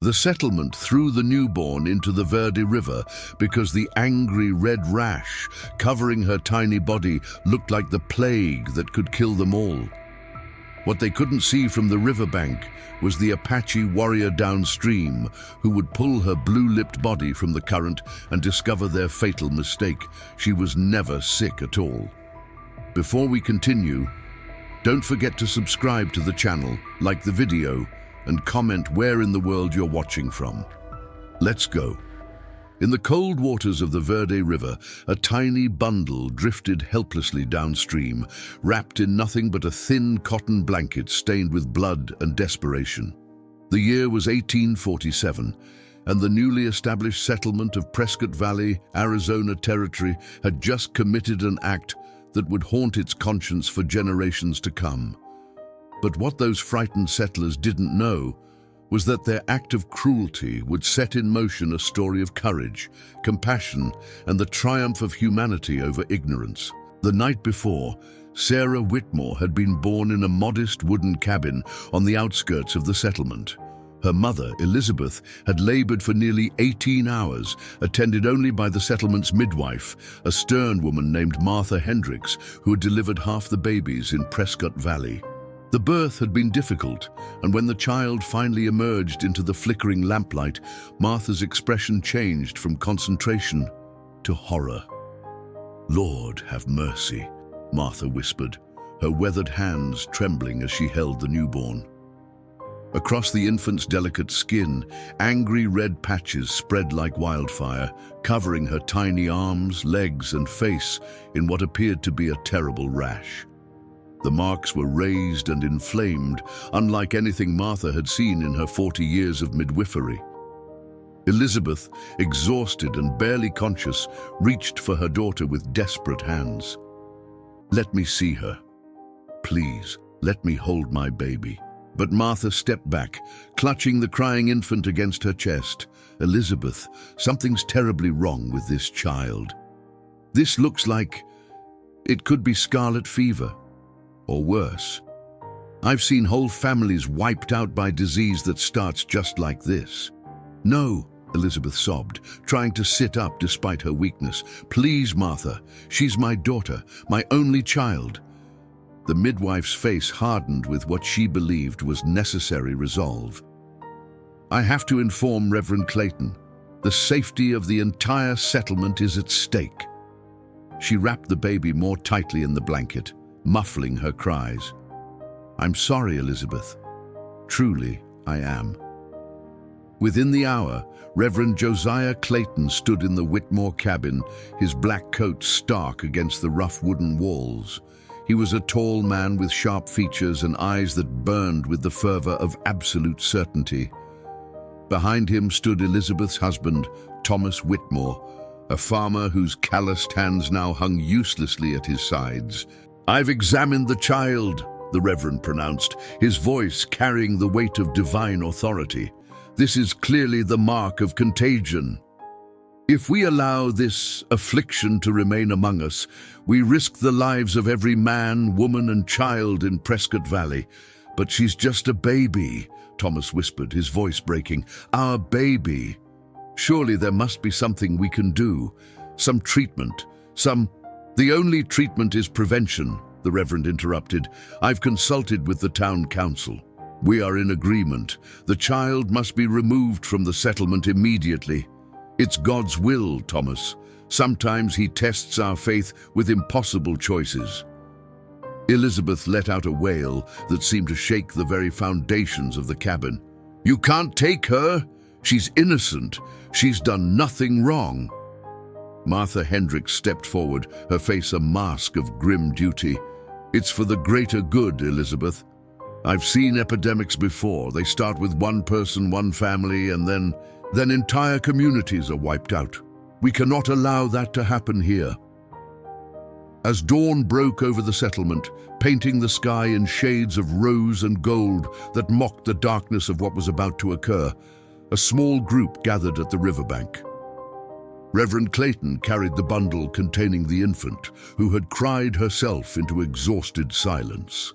The settlement threw the newborn into the Verde River because the angry red rash covering her tiny body looked like the plague that could kill them all. What they couldn't see from the riverbank was the Apache warrior downstream who would pull her blue-lipped body from the current and discover their fatal mistake. She was never sick at all. Before we continue, don't forget to subscribe to the channel, like the video, and comment where in the world you're watching from. Let's go. In the cold waters of the Verde River, a tiny bundle drifted helplessly downstream, wrapped in nothing but a thin cotton blanket stained with blood and desperation. The year was 1847, and the newly established settlement of Prescott Valley, Arizona Territory, had just committed an act that would haunt its conscience for generations to come. But what those frightened settlers didn't know was that their act of cruelty would set in motion a story of courage, compassion, and the triumph of humanity over ignorance. The night before, Sarah Whitmore had been born in a modest wooden cabin on the outskirts of the settlement. Her mother, Elizabeth, had labored for nearly 18 hours, attended only by the settlement's midwife, a stern woman named Martha Hendricks, who had delivered half the babies in Prescott Valley. The birth had been difficult, and when the child finally emerged into the flickering lamplight, Martha's expression changed from concentration to horror. "Lord, have mercy," Martha whispered, her weathered hands trembling as she held the newborn. Across the infant's delicate skin, angry red patches spread like wildfire, covering her tiny arms, legs, and face in what appeared to be a terrible rash. The marks were raised and inflamed, unlike anything Martha had seen in her 40 years of midwifery. Elizabeth, exhausted and barely conscious, reached for her daughter with desperate hands. "Let me see her. Please, let me hold my baby." But Martha stepped back, clutching the crying infant against her chest. "Elizabeth, something's terribly wrong with this child. This looks like it could be scarlet fever. Or worse. I've seen whole families wiped out by disease that starts just like this." "No," Elizabeth sobbed, trying to sit up despite her weakness. "Please, Martha, she's my daughter, my only child." The midwife's face hardened with what she believed was necessary resolve. "I have to inform Reverend Clayton. The safety of the entire settlement is at stake." She wrapped the baby more tightly in the blanket, muffling her cries. "I'm sorry, Elizabeth. Truly, I am." Within the hour, Reverend Josiah Clayton stood in the Whitmore cabin, his black coat stark against the rough wooden walls. He was a tall man with sharp features and eyes that burned with the fervor of absolute certainty. Behind him stood Elizabeth's husband, Thomas Whitmore, a farmer whose calloused hands now hung uselessly at his sides. "I've examined the child," the Reverend pronounced, his voice carrying the weight of divine authority. "This is clearly the mark of contagion. If we allow this affliction to remain among us, we risk the lives of every man, woman, and child in Prescott Valley." "But she's just a baby," Thomas whispered, his voice breaking. "Our baby. Surely there must be something we can do. Some treatment, "The only treatment is prevention," the Reverend interrupted. "I've consulted with the town council. We are in agreement. The child must be removed from the settlement immediately. It's God's will, Thomas. Sometimes he tests our faith with impossible choices." Elizabeth let out a wail that seemed to shake the very foundations of the cabin. "You can't take her. She's innocent. She's done nothing wrong." Martha Hendricks stepped forward, her face a mask of grim duty. "It's for the greater good, Elizabeth. I've seen epidemics before. They start with one person, one family, and then entire communities are wiped out. We cannot allow that to happen here." As dawn broke over the settlement, painting the sky in shades of rose and gold that mocked the darkness of what was about to occur, a small group gathered at the riverbank. Reverend Clayton carried the bundle containing the infant, who had cried herself into exhausted silence.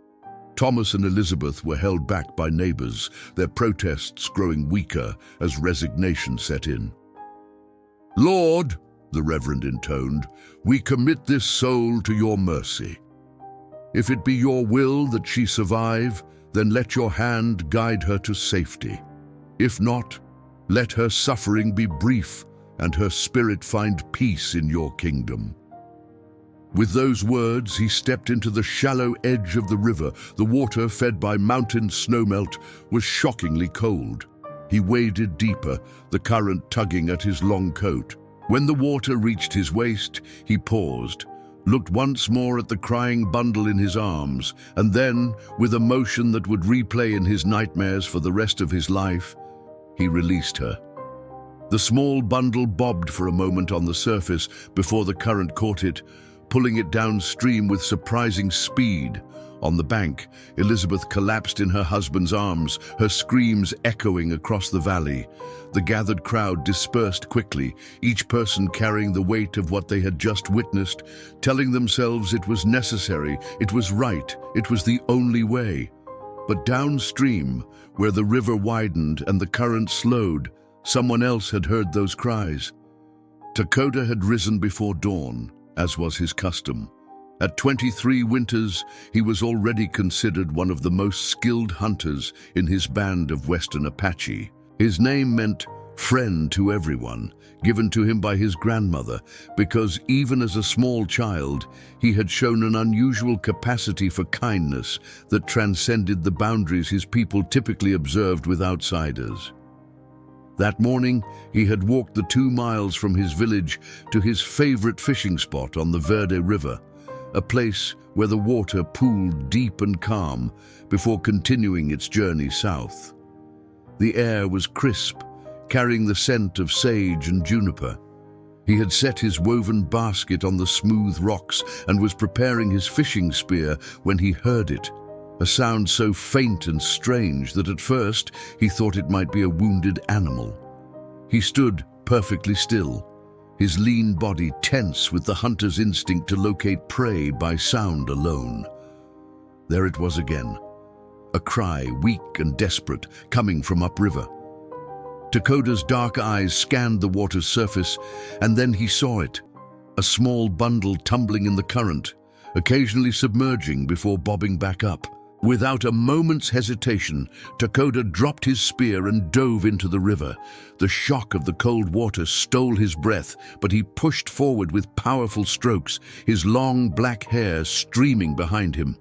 Thomas and Elizabeth were held back by neighbors, their protests growing weaker as resignation set in. "Lord," the Reverend intoned, "we commit this soul to your mercy. If it be your will that she survive, then let your hand guide her to safety. If not, let her suffering be brief and her spirit find peace in your kingdom." With those words, he stepped into the shallow edge of the river. The water, fed by mountain snowmelt, was shockingly cold. He waded deeper, the current tugging at his long coat. When the water reached his waist, he paused, looked once more at the crying bundle in his arms, and then, with a motion that would replay in his nightmares for the rest of his life, he released her. The small bundle bobbed for a moment on the surface before the current caught it, pulling it downstream with surprising speed. On the bank, Elizabeth collapsed in her husband's arms, her screams echoing across the valley. The gathered crowd dispersed quickly, each person carrying the weight of what they had just witnessed, telling themselves it was necessary, it was right, it was the only way. But downstream, where the river widened and the current slowed, someone else had heard those cries. Dakota had risen before dawn, as was his custom. At 23 winters, he was already considered one of the most skilled hunters in his band of Western Apache. His name meant friend to everyone, given to him by his grandmother, because even as a small child, he had shown an unusual capacity for kindness that transcended the boundaries his people typically observed with outsiders. That morning, he had walked the 2 miles from his village to his favorite fishing spot on the Verde River, a place where the water pooled deep and calm before continuing its journey south. The air was crisp, carrying the scent of sage and juniper. He had set his woven basket on the smooth rocks and was preparing his fishing spear when he heard it, a sound so faint and strange that at first he thought it might be a wounded animal. He stood perfectly still, his lean body tense with the hunter's instinct to locate prey by sound alone. There it was again, a cry, weak and desperate, coming from upriver. Dakota's dark eyes scanned the water's surface, and then he saw it, a small bundle tumbling in the current, occasionally submerging before bobbing back up. Without a moment's hesitation, Dakota dropped his spear and dove into the river. The shock of the cold water stole his breath, but he pushed forward with powerful strokes, his long black hair streaming behind him.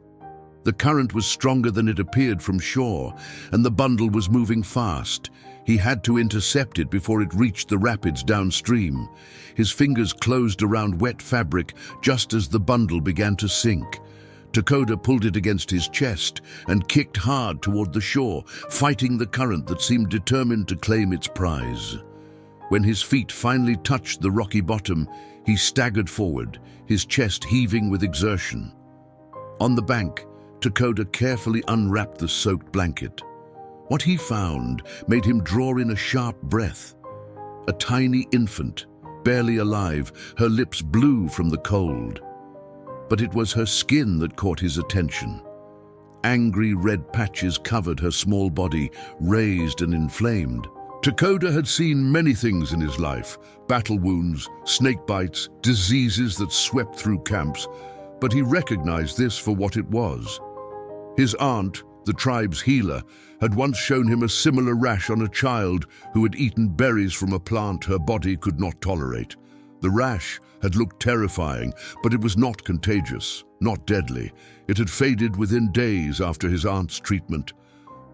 The current was stronger than it appeared from shore, and the bundle was moving fast. He had to intercept it before it reached the rapids downstream. His fingers closed around wet fabric just as the bundle began to sink. Dakota pulled it against his chest and kicked hard toward the shore, fighting the current that seemed determined to claim its prize. When his feet finally touched the rocky bottom, he staggered forward, his chest heaving with exertion. On the bank, Dakota carefully unwrapped the soaked blanket. What he found made him draw in a sharp breath. A tiny infant, barely alive, her lips blue from the cold. But it was her skin that caught his attention. Angry red patches covered her small body, raised and inflamed. Dakota had seen many things in his life, battle wounds, snake bites, diseases that swept through camps, but he recognized this for what it was. His aunt, the tribe's healer, had once shown him a similar rash on a child who had eaten berries from a plant her body could not tolerate. The rash had looked terrifying, but it was not contagious, not deadly. It had faded within days after his aunt's treatment.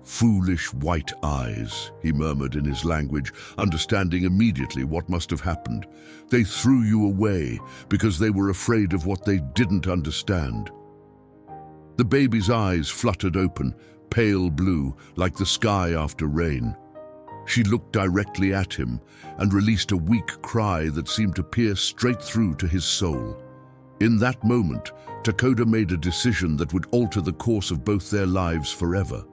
"Foolish white eyes," he murmured in his language, understanding immediately what must have happened. "They threw you away because they were afraid of what they didn't understand." The baby's eyes fluttered open, pale blue, like the sky after rain. She looked directly at him and released a weak cry that seemed to pierce straight through to his soul. In that moment, Dakota made a decision that would alter the course of both their lives forever.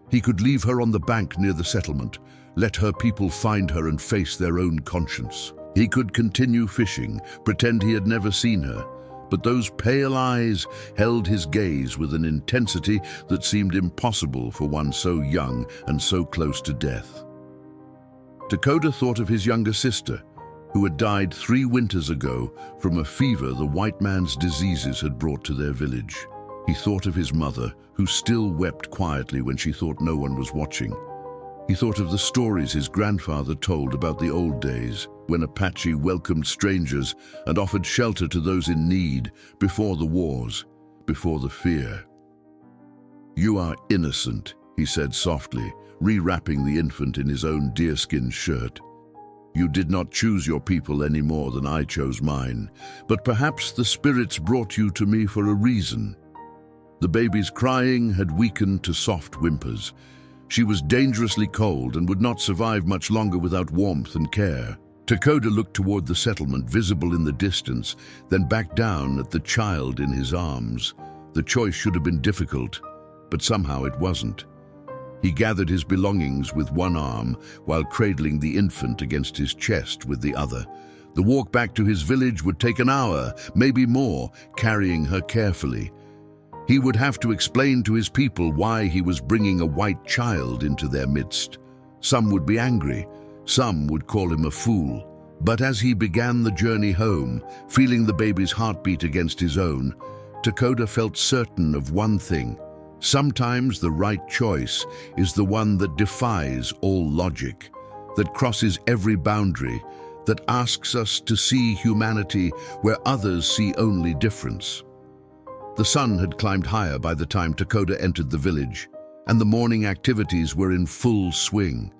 He could leave her on the bank near the settlement, let her people find her and face their own conscience. He could continue fishing, pretend he had never seen her, but those pale eyes held his gaze with an intensity that seemed impossible for one so young and so close to death. Dakota thought of his younger sister, who had died 3 winters ago from a fever the white man's diseases had brought to their village. He thought of his mother, who still wept quietly when she thought no one was watching. He thought of the stories his grandfather told about the old days, when Apache welcomed strangers and offered shelter to those in need before the wars, before the fear. "You are innocent," he said softly, rewrapping the infant in his own deerskin shirt. "You did not choose your people any more than I chose mine, but perhaps the spirits brought you to me for a reason." The baby's crying had weakened to soft whimpers. She was dangerously cold and would not survive much longer without warmth and care. Dakota looked toward the settlement visible in the distance, then back down at the child in his arms. The choice should have been difficult, but somehow it wasn't. He gathered his belongings with one arm while cradling the infant against his chest with the other. The walk back to his village would take an hour, maybe more, carrying her carefully. He would have to explain to his people why he was bringing a white child into their midst. Some would be angry, some would call him a fool. But as he began the journey home, feeling the baby's heartbeat against his own, Dakota felt certain of one thing. Sometimes the right choice is the one that defies all logic, that crosses every boundary, that asks us to see humanity where others see only difference. The sun had climbed higher by the time Dakota entered the village, and the morning activities were in full swing.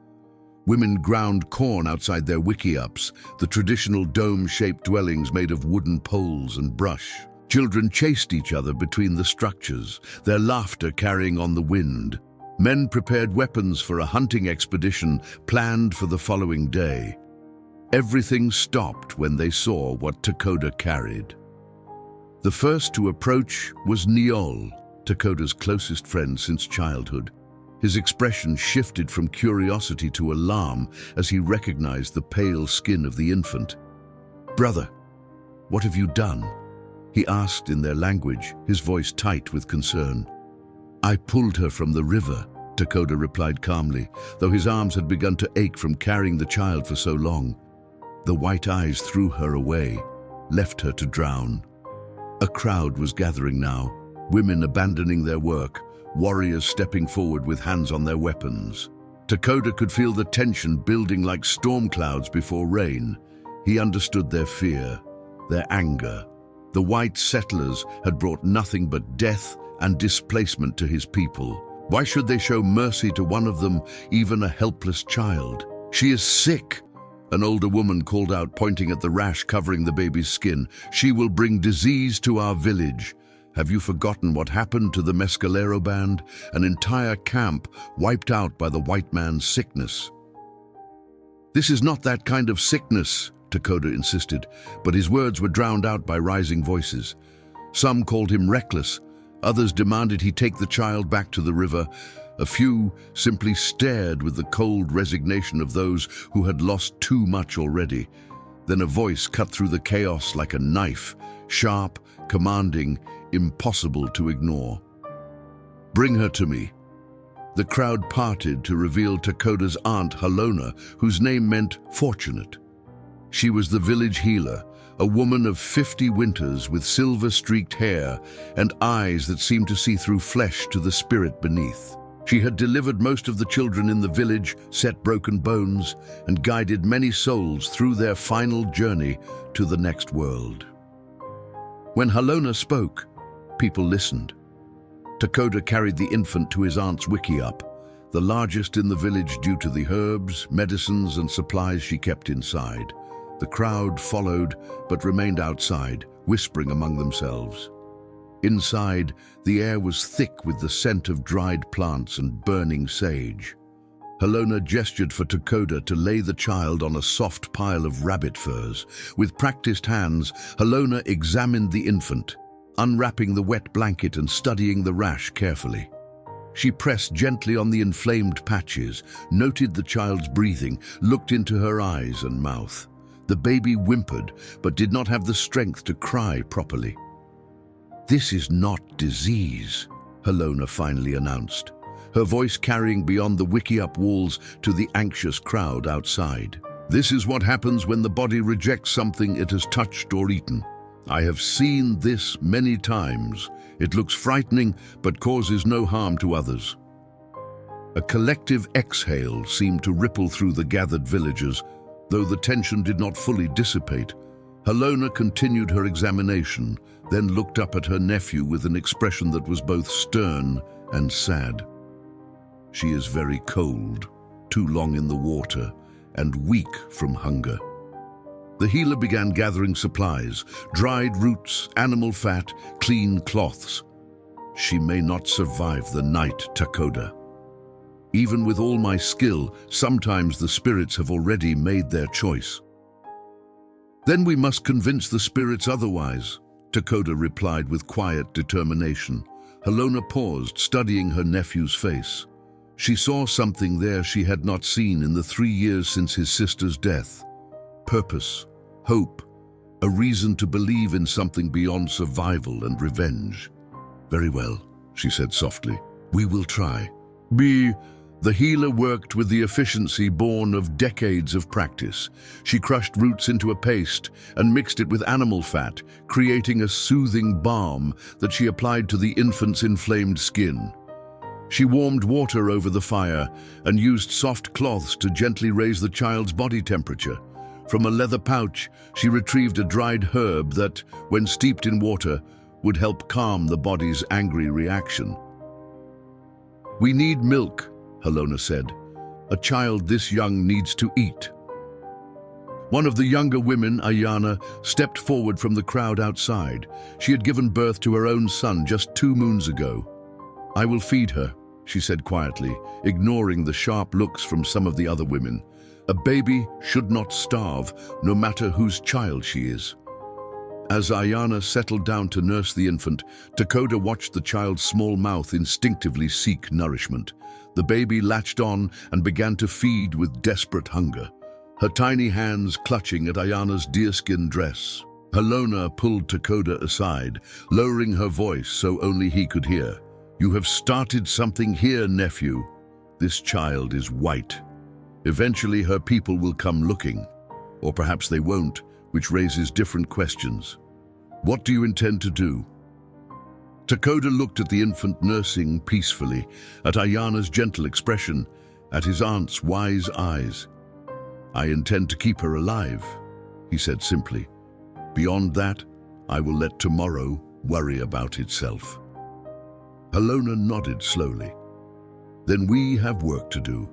Women ground corn outside their wickiups, the traditional dome-shaped dwellings made of wooden poles and brush. Children chased each other between the structures, their laughter carrying on the wind. Men prepared weapons for a hunting expedition planned for the following day. Everything stopped when they saw what Dakota carried. The first to approach was Niol, Dakota's closest friend since childhood. His expression shifted from curiosity to alarm as he recognized the pale skin of the infant. "Brother, what have you done?" he asked in their language, his voice tight with concern. "I pulled her from the river," Dakota replied calmly, though his arms had begun to ache from carrying the child for so long. The white eyes threw her away, left her to drown. A crowd was gathering now, women abandoning their work, warriors stepping forward with hands on their weapons. Dakota could feel the tension building like storm clouds before rain. He understood their fear, their anger. The white settlers had brought nothing but death and displacement to his people. Why should they show mercy to one of them, even a helpless child? "She is sick," an older woman called out, pointing at the rash covering the baby's skin. "She will bring disease to our village. Have you forgotten what happened to the Mescalero band? An entire camp wiped out by the white man's sickness." "This is not that kind of sickness," Dakota insisted, but his words were drowned out by rising voices. Some called him reckless, others demanded he take the child back to the river. A few simply stared with the cold resignation of those who had lost too much already. Then a voice cut through the chaos like a knife, sharp, commanding, impossible to ignore. "Bring her to me." The crowd parted to reveal Dakota's aunt Halona, whose name meant fortunate. She was the village healer, a woman of 50 winters with silver-streaked hair and eyes that seemed to see through flesh to the spirit beneath. She had delivered most of the children in the village, set broken bones, and guided many souls through their final journey to the next world. When Halona spoke, people listened. Dakota carried the infant to his aunt's wickiup, the largest in the village due to the herbs, medicines, and supplies she kept inside. The crowd followed, but remained outside, whispering among themselves. Inside, the air was thick with the scent of dried plants and burning sage. Halona gestured for Dakota to lay the child on a soft pile of rabbit furs. With practiced hands, Halona examined the infant, unwrapping the wet blanket and studying the rash carefully. She pressed gently on the inflamed patches, noted the child's breathing, looked into her eyes and mouth. The baby whimpered, but did not have the strength to cry properly. "This is not disease," Helona finally announced, her voice carrying beyond the wiki-up walls to the anxious crowd outside. "This is what happens when the body rejects something it has touched or eaten. I have seen this many times. It looks frightening, but causes no harm to others." A collective exhale seemed to ripple through the gathered villagers, though the tension did not fully dissipate. Helona continued her examination, then looked up at her nephew with an expression that was both stern and sad. "She is very cold, too long in the water, and weak from hunger." The healer began gathering supplies, dried roots, animal fat, clean cloths. "She may not survive the night, Takoda. Even with all my skill, sometimes the spirits have already made their choice." "Then we must convince the spirits otherwise," Takoda replied with quiet determination. Helona paused, studying her nephew's face. She saw something there she had not seen in the 3 years since his sister's death. Purpose, hope, a reason to believe in something beyond survival and revenge. "Very well," she said softly. "We will try." The healer worked with the efficiency born of decades of practice. She crushed roots into a paste and mixed it with animal fat, creating a soothing balm that she applied to the infant's inflamed skin. She warmed water over the fire and used soft cloths to gently raise the child's body temperature. From a leather pouch, she retrieved a dried herb that, when steeped in water, would help calm the body's angry reaction. "We need milk," Helona said. "A child this young needs to eat." One of the younger women, Ayana, stepped forward from the crowd outside. She had given birth to her own son just 2 moons ago. "I will feed her," she said quietly, ignoring the sharp looks from some of the other women. "A baby should not starve, no matter whose child she is." As Ayana settled down to nurse the infant, Takoda watched the child's small mouth instinctively seek nourishment. The baby latched on and began to feed with desperate hunger, her tiny hands clutching at Ayana's deerskin dress. Helona pulled Takoda aside, lowering her voice so only he could hear. "You have started something here, nephew. This child is white. Eventually her people will come looking, or perhaps they won't, which raises different questions. What do you intend to do?" Takoda looked at the infant nursing peacefully, at Ayana's gentle expression, at his aunt's wise eyes. "I intend to keep her alive," he said simply. "Beyond that, I will let tomorrow worry about itself." Helona nodded slowly. "Then we have work to do.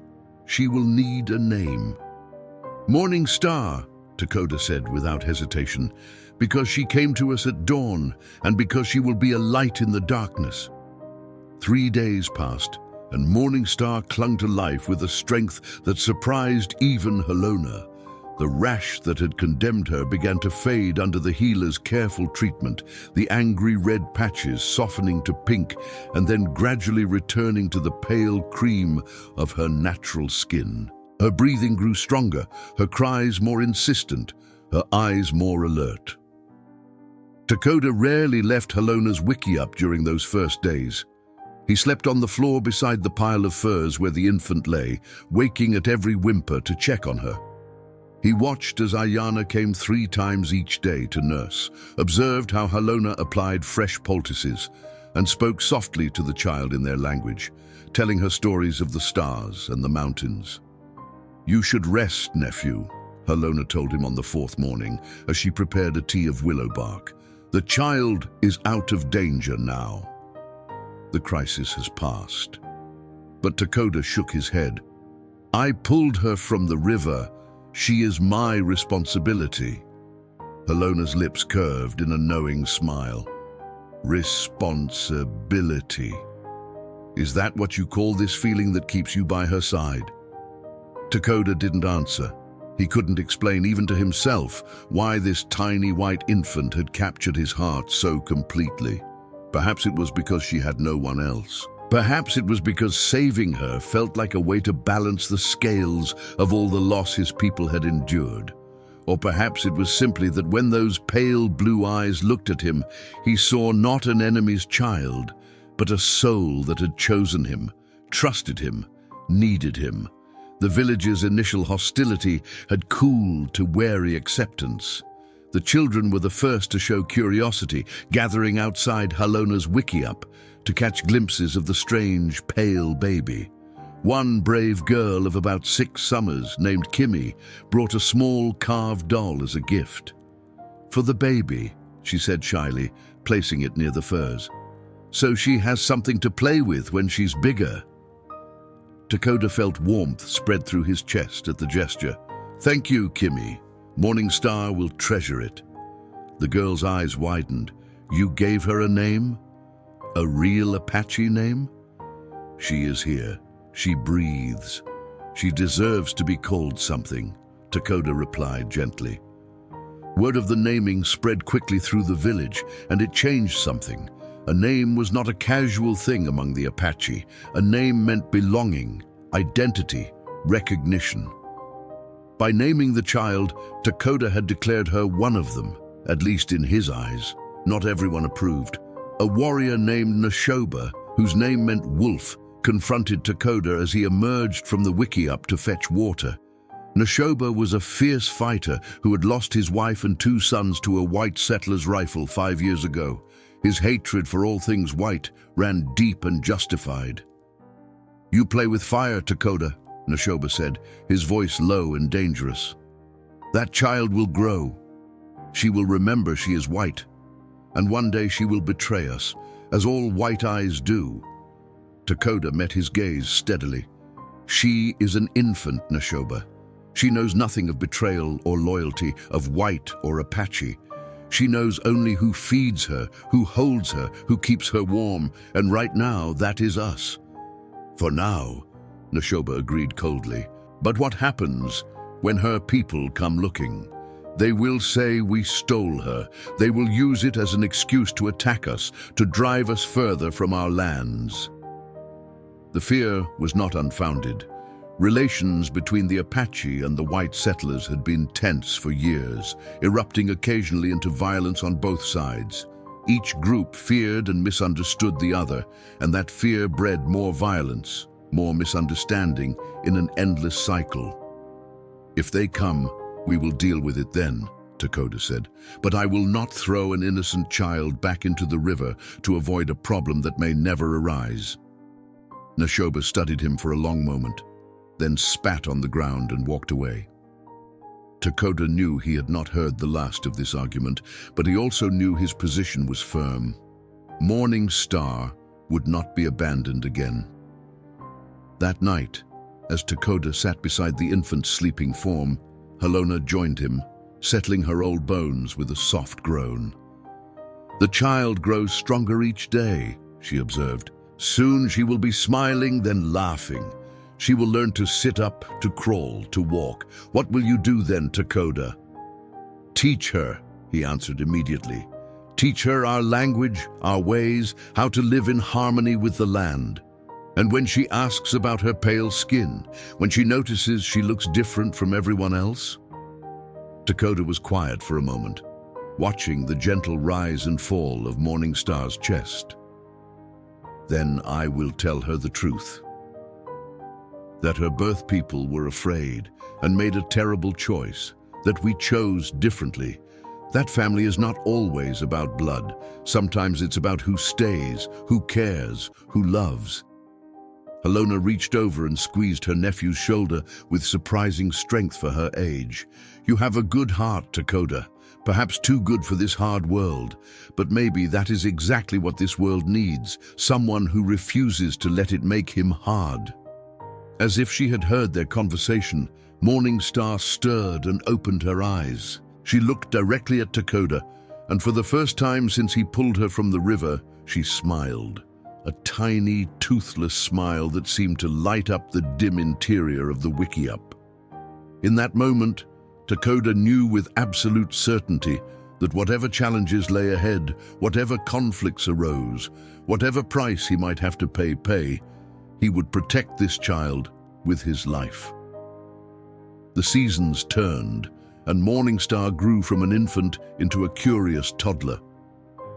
She will need a name." "Morning Star," Takoda said without hesitation, "because she came to us at dawn, and because she will be a light in the darkness." 3 days passed, and Morning Star clung to life with a strength that surprised even Helona. The rash that had condemned her began to fade under the healer's careful treatment, the angry red patches softening to pink and then gradually returning to the pale cream of her natural skin. Her breathing grew stronger, her cries more insistent, her eyes more alert. Takoda rarely left Helona's wiki up during those first days. He slept on the floor beside the pile of furs where the infant lay, waking at every whimper to check on her. He watched as Ayana came 3 times each day to nurse, observed how Helona applied fresh poultices, and spoke softly to the child in their language, telling her stories of the stars and the mountains. "You should rest, nephew," Helona told him on the 4th morning as she prepared a tea of willow bark. "The child is out of danger now. The crisis has passed." But Takoda shook his head. "I pulled her from the river. She is my responsibility." Helona's lips curved in a knowing smile. "Responsibility. Is that what you call this feeling that keeps you by her side?" Takoda didn't answer. He couldn't explain even to himself why this tiny white infant had captured his heart so completely. Perhaps it was because she had no one else. Perhaps it was because saving her felt like a way to balance the scales of all the loss his people had endured. Or perhaps it was simply that when those pale blue eyes looked at him, he saw not an enemy's child, but a soul that had chosen him, trusted him, needed him. The village's initial hostility had cooled to wary acceptance. The children were the first to show curiosity, gathering outside Halona's wickiup to catch glimpses of the strange, pale baby. One brave girl of about 6 summers, named Kimmy, brought a small carved doll as a gift. "For the baby," she said shyly, placing it near the furs. "So she has something to play with when she's bigger." Dakota felt warmth spread through his chest at the gesture. "Thank you, Kimmy. Morning Star will treasure it." The girl's eyes widened. "You gave her a name? A real Apache name?" "She is here. She breathes. She deserves to be called something," Dakota replied gently. Word of the naming spread quickly through the village, and it changed something. A name was not a casual thing among the Apache. A name meant belonging, identity, recognition. By naming the child, Dakota had declared her one of them, at least in his eyes. Not everyone approved. A warrior named Neshoba, whose name meant wolf, confronted Dakota as he emerged from the wickiup to fetch water. Neshoba was a fierce fighter who had lost his wife and 2 sons to a white settler's rifle 5 years ago. His hatred for all things white ran deep and justified. "You play with fire, Dakota," Neshoba said, his voice low and dangerous. "That child will grow. She will remember she is white, and one day she will betray us, as all white eyes do." Dakota met his gaze steadily. "She is an infant, Neshoba. She knows nothing of betrayal or loyalty, of white or Apache. She knows only who feeds her, who holds her, who keeps her warm, and right now that is us." "For now," Neshoba agreed coldly. "But what happens when her people come looking? They will say we stole her. They will use it as an excuse to attack us, to drive us further from our lands." The fear was not unfounded. Relations between the Apache and the white settlers had been tense for years, erupting occasionally into violence on both sides. Each group feared and misunderstood the other, and that fear bred more violence, more misunderstanding in an endless cycle. "If they come, we will deal with it then," Dakota said. "But I will not throw an innocent child back into the river to avoid a problem that may never arise." Neshoba studied him for a long moment, then spat on the ground and walked away. Dakota knew he had not heard the last of this argument, but he also knew his position was firm. Morning Star would not be abandoned again. That night, as Dakota sat beside the infant's sleeping form, Halona joined him, settling her old bones with a soft groan. "The child grows stronger each day," she observed. "Soon she will be smiling, then laughing. She will learn to sit up, to crawl, to walk. What will you do then, Dakota?" "Teach her," he answered immediately. "Teach her our language, our ways, how to live in harmony with the land. And when she asks about her pale skin, when she notices she looks different from everyone else?" Dakota was quiet for a moment, watching the gentle rise and fall of Morning Star's chest. "Then I will tell her the truth. That her birth people were afraid and made a terrible choice, that we chose differently. That family is not always about blood. Sometimes it's about who stays, who cares, who loves." Halona reached over and squeezed her nephew's shoulder with surprising strength for her age. "You have a good heart, Dakota. Perhaps too good for this hard world, but maybe that is exactly what this world needs, someone who refuses to let it make him hard." As if she had heard their conversation, Morning Star stirred and opened her eyes. She looked directly at Dakota, and for the first time since he pulled her from the river, she smiled. A tiny, toothless smile that seemed to light up the dim interior of the wickiup. In that moment, Dakota knew with absolute certainty that whatever challenges lay ahead, whatever conflicts arose, whatever price he might have to pay, he would protect this child with his life. The seasons turned, and Morningstar grew from an infant into a curious toddler.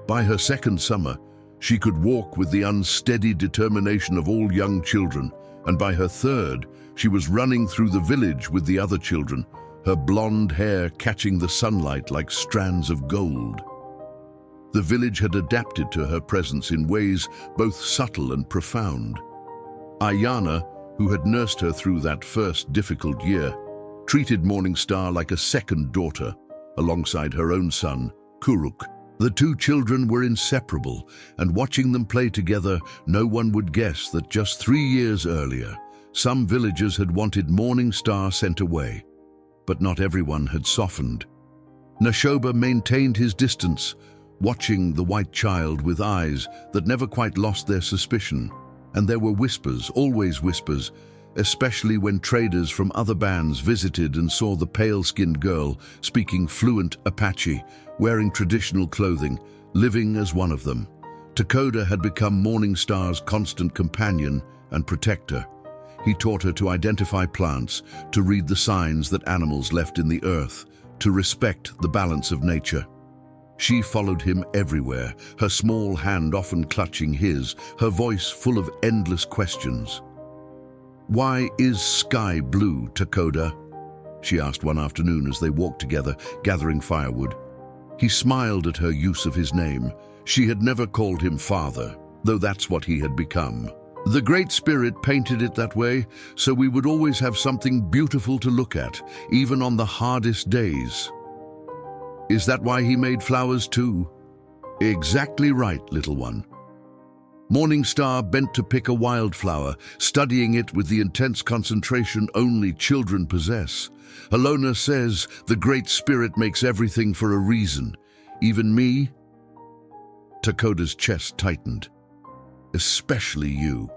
By her second summer, she could walk with the unsteady determination of all young children, and by her third, she was running through the village with the other children, her blonde hair catching the sunlight like strands of gold. The village had adapted to her presence in ways both subtle and profound. Ayana, who had nursed her through that first difficult year, treated Morningstar like a second daughter, alongside her own son, Kuruk. The two children were inseparable, and watching them play together, no one would guess that just 3 years earlier, some villagers had wanted Morningstar sent away. But not everyone had softened. Nashoba maintained his distance, watching the white child with eyes that never quite lost their suspicion. And there were whispers, always whispers, especially when traders from other bands visited and saw the pale-skinned girl speaking fluent Apache, wearing traditional clothing, living as one of them. Takoda had become Morningstar's constant companion and protector. He taught her to identify plants, to read the signs that animals left in the earth, to respect the balance of nature. She followed him everywhere, her small hand often clutching his, her voice full of endless questions. "Why is sky blue, Takoda?" she asked one afternoon as they walked together, gathering firewood. He smiled at her use of his name. She had never called him father, though that's what he had become. "The Great Spirit painted it that way, so we would always have something beautiful to look at, even on the hardest days." "Is that why he made flowers too?" "Exactly right, little one." Morningstar bent to pick a wildflower, studying it with the intense concentration only children possess. Alona says, "The Great Spirit makes everything for a reason. Even me?" Takoda's chest tightened. "Especially you."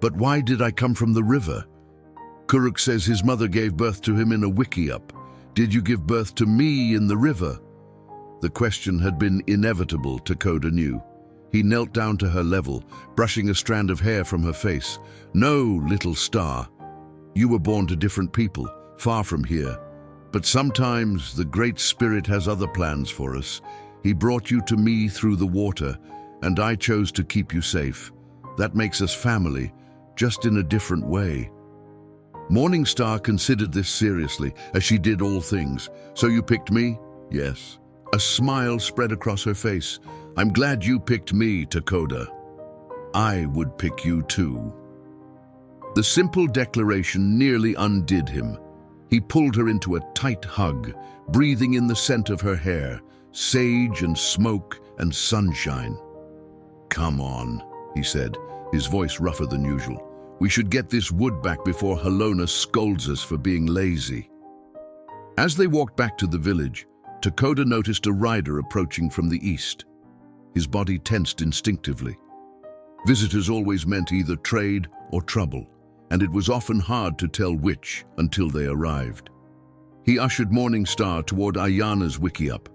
"But why did I come from the river? Kuruk says his mother gave birth to him in a wickiup. Did you give birth to me in the river?" The question had been inevitable, Takoda knew. He knelt down to her level, brushing a strand of hair from her face. "No, little star. You were born to different people, far from here. But sometimes the Great Spirit has other plans for us. He brought you to me through the water, and I chose to keep you safe. That makes us family, just in a different way." Morningstar considered this seriously, as she did all things. "So you picked me?" "Yes." A smile spread across her face. "I'm glad you picked me, Takoda. I would pick you too." The simple declaration nearly undid him. He pulled her into a tight hug, breathing in the scent of her hair, sage and smoke and sunshine. "Come on," he said, his voice rougher than usual. "We should get this wood back before Halona scolds us for being lazy." As they walked back to the village, Takoda noticed a rider approaching from the east. His body tensed instinctively. Visitors always meant either trade or trouble, and it was often hard to tell which until they arrived. He ushered Morningstar toward Ayana's wickiup.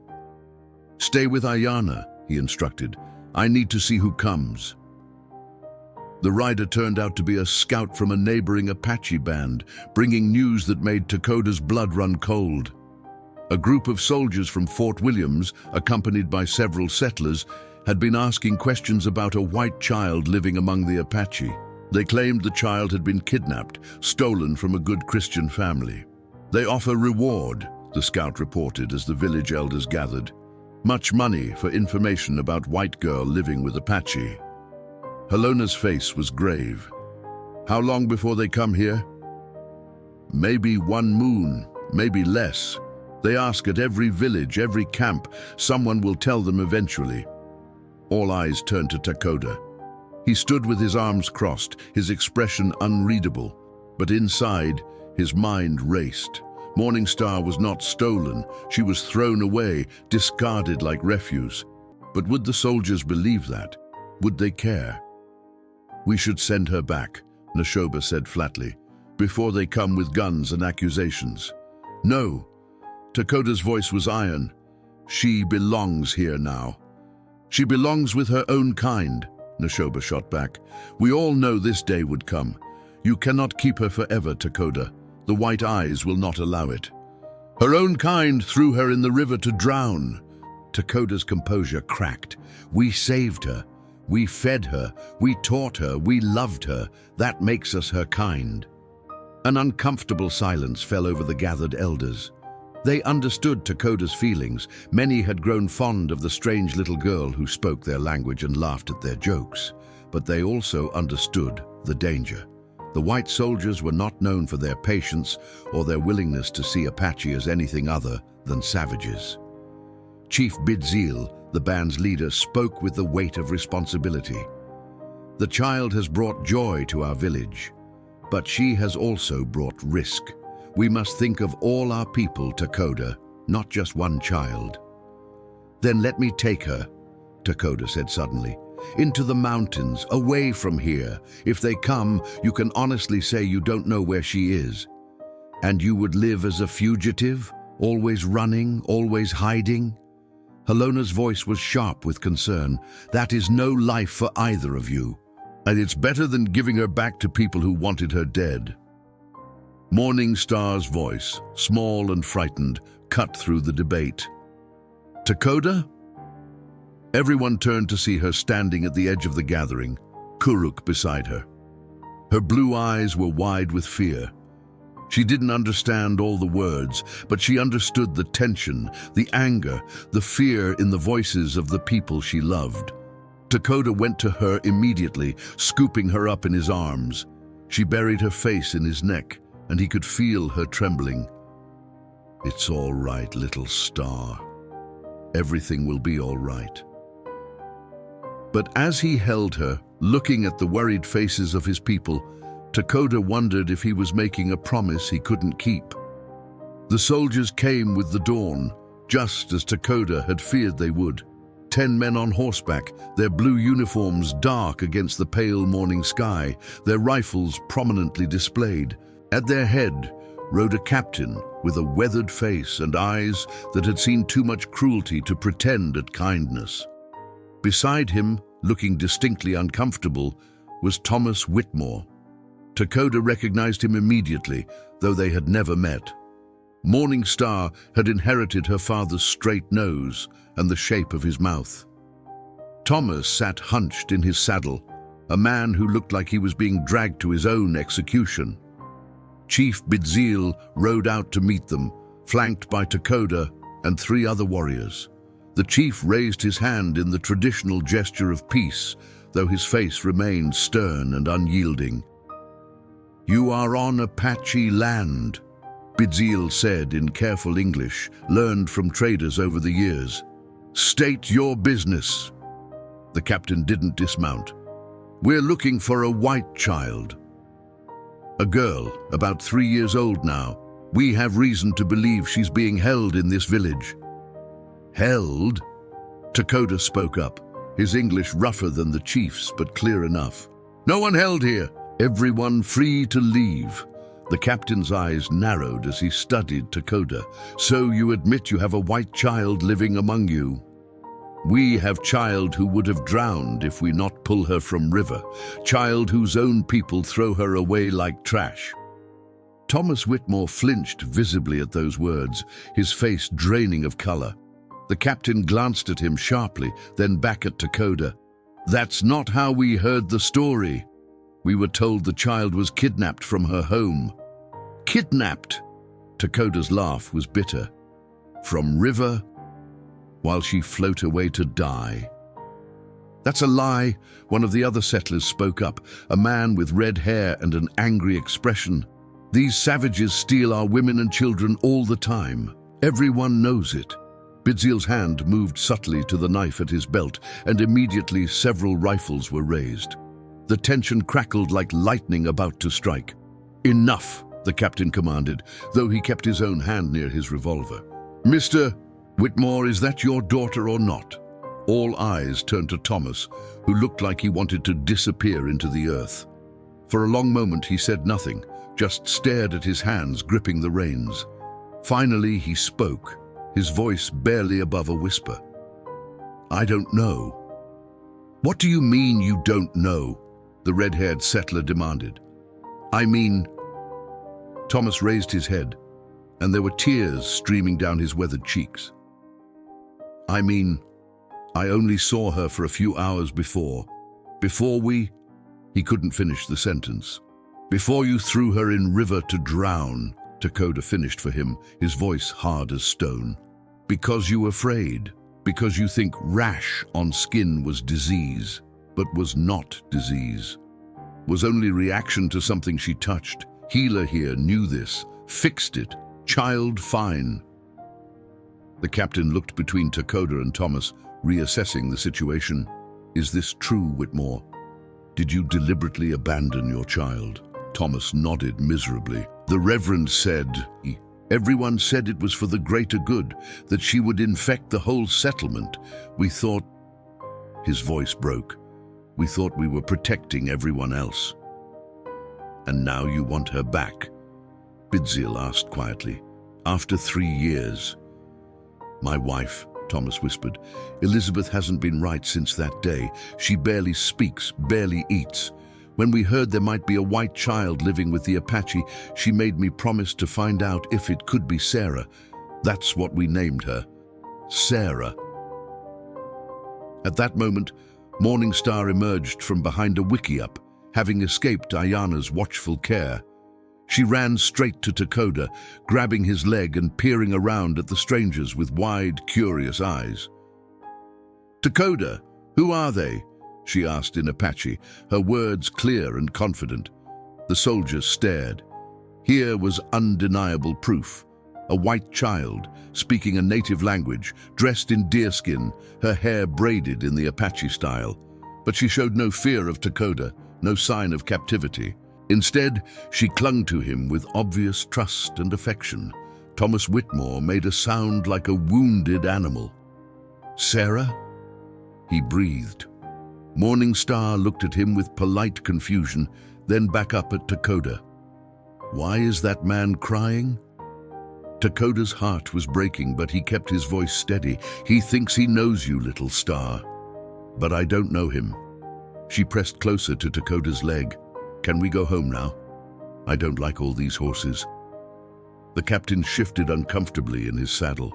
"Stay with Ayana," he instructed. "I need to see who comes." The rider turned out to be a scout from a neighboring Apache band, bringing news that made Takoda's blood run cold. A group of soldiers from Fort Williams, accompanied by several settlers, had been asking questions about a white child living among the Apache. They claimed the child had been kidnapped, stolen from a good Christian family. "They offer reward," the scout reported as the village elders gathered. "Much money for information about white girl living with Apache." Halona's face was grave. "How long before they come here?" "Maybe 1 moon, maybe less. They ask at every village, every camp. Someone will tell them eventually." All eyes turned to Takoda. He stood with his arms crossed, his expression unreadable. But inside, his mind raced. Morningstar was not stolen. She was thrown away, discarded like refuse. But would the soldiers believe that? Would they care? "We should send her back," Nashoba said flatly, "before they come with guns and accusations." "No." Takoda's voice was iron. "She belongs here now." "She belongs with her own kind," Nashoba shot back. "We all know this day would come. You cannot keep her forever, Takoda. The white eyes will not allow it." Her own kind threw her in the river to drown. Takoda's composure cracked. We saved her. We fed her. We taught her. We loved her. That makes us her kind. An uncomfortable silence fell over the gathered elders. They understood Takoda's feelings. Many had grown fond of the strange little girl who spoke their language and laughed at their jokes. But they also understood the danger. The white soldiers were not known for their patience or their willingness to see Apache as anything other than savages. Chief Bidzil, the band's leader, spoke with the weight of responsibility. The child has brought joy to our village, but she has also brought risk. We must think of all our people, Takoda, not just one child. Then let me take her, Takoda said suddenly, into the mountains, away from here. If they come, you can honestly say you don't know where she is. And you would live as a fugitive, always running, always hiding? Halona's voice was sharp with concern. That is no life for either of you. And it's better than giving her back to people who wanted her dead. Morning Star's voice, small and frightened, cut through the debate. Takoda? Everyone turned to see her standing at the edge of the gathering, Kuruk beside her. Her blue eyes were wide with fear. She didn't understand all the words, but she understood the tension, the anger, the fear in the voices of the people she loved. Takoda went to her immediately, scooping her up in his arms. She buried her face in his neck, and he could feel her trembling. It's all right, little star. Everything will be all right. But as he held her, looking at the worried faces of his people, Takoda wondered if he was making a promise he couldn't keep. The soldiers came with the dawn, just as Takoda had feared they would. 10 men on horseback, their blue uniforms dark against the pale morning sky, their rifles prominently displayed. At their head rode a captain with a weathered face and eyes that had seen too much cruelty to pretend at kindness. Beside him, looking distinctly uncomfortable, was Thomas Whitmore. Takoda recognized him immediately, though they had never met. Morning Star had inherited her father's straight nose and the shape of his mouth. Thomas sat hunched in his saddle, a man who looked like he was being dragged to his own execution. Chief Bidzil rode out to meet them, flanked by Takoda and 3 other warriors. The chief raised his hand in the traditional gesture of peace, though his face remained stern and unyielding. "You are on Apache land," Bidzil said in careful English, learned from traders over the years. "State your business." The captain didn't dismount. "We're looking for a white child. A girl, about 3 years old now. We have reason to believe she's being held in this village." "Held?" Takoda spoke up, his English rougher than the chief's but clear enough. "No one held here. Everyone free to leave." The captain's eyes narrowed as he studied Takoda. "So you admit you have a white child living among you?" "We have child who would have drowned if we not pull her from river. Child whose own people throw her away like trash." Thomas Whitmore flinched visibly at those words, his face draining of color. The captain glanced at him sharply, then back at Takoda. "That's not how we heard the story. We were told the child was kidnapped from her home." "Kidnapped?" Takoda's laugh was bitter. "From river, while she float away to die." "That's a lie," one of the other settlers spoke up, a man with red hair and an angry expression. "These savages steal our women and children all the time. Everyone knows it." Bidzil's hand moved subtly to the knife at his belt, and immediately several rifles were raised. The tension crackled like lightning about to strike. "Enough," the captain commanded, though he kept his own hand near his revolver. "Mr. Whitmore, is that your daughter or not?" All eyes turned to Thomas, who looked like he wanted to disappear into the earth. For a long moment he said nothing, just stared at his hands gripping the reins. Finally he spoke, his voice barely above a whisper. "I don't know." "What do you mean you don't know?" the red-haired settler demanded. "I mean..." Thomas raised his head. and there were tears streaming down his weathered cheeks. I mean, I only saw her for a few hours before. He couldn't finish the sentence. Before you threw her in river to drown, Dakota finished for him, his voice hard as stone. Because you afraid, because you think rash on skin was disease, but was not disease. Was only reaction to something she touched. Healer here knew this, fixed it, child fine. The captain looked between Dakota and Thomas, reassessing the situation. Is this true, Whitmore? Did you deliberately abandon your child? Thomas nodded miserably. The Reverend said, everyone said it was for the greater good, that she would infect the whole settlement. We thought, his voice broke, we thought we were protecting everyone else. And now you want her back? Bidziel asked quietly. After 3 years. My wife, Thomas whispered. Elizabeth hasn't been right since that day. She barely speaks, barely eats. When we heard there might be a white child living with the Apache, she made me promise to find out if it could be Sarah. That's what we named her. Sarah. At that moment, Morningstar emerged from behind a wickiup, having escaped Ayana's watchful care. She ran straight to Dakota, grabbing his leg and peering around at the strangers with wide, curious eyes. Dakota, who are they? She asked in Apache, her words clear and confident. The soldiers stared. Here was undeniable proof. A white child, speaking a native language, dressed in deerskin, her hair braided in the Apache style. But she showed no fear of Dakota, no sign of captivity. Instead, she clung to him with obvious trust and affection. Thomas Whitmore made a sound like a wounded animal. Sarah? He breathed. Morningstar looked at him with polite confusion, then back up at Dakota. Why is that man crying? Dakota's heart was breaking, but he kept his voice steady. He thinks he knows you, little star. But I don't know him. She pressed closer to Dakota's leg. Can we go home now? I don't like all these horses. The captain shifted uncomfortably in his saddle.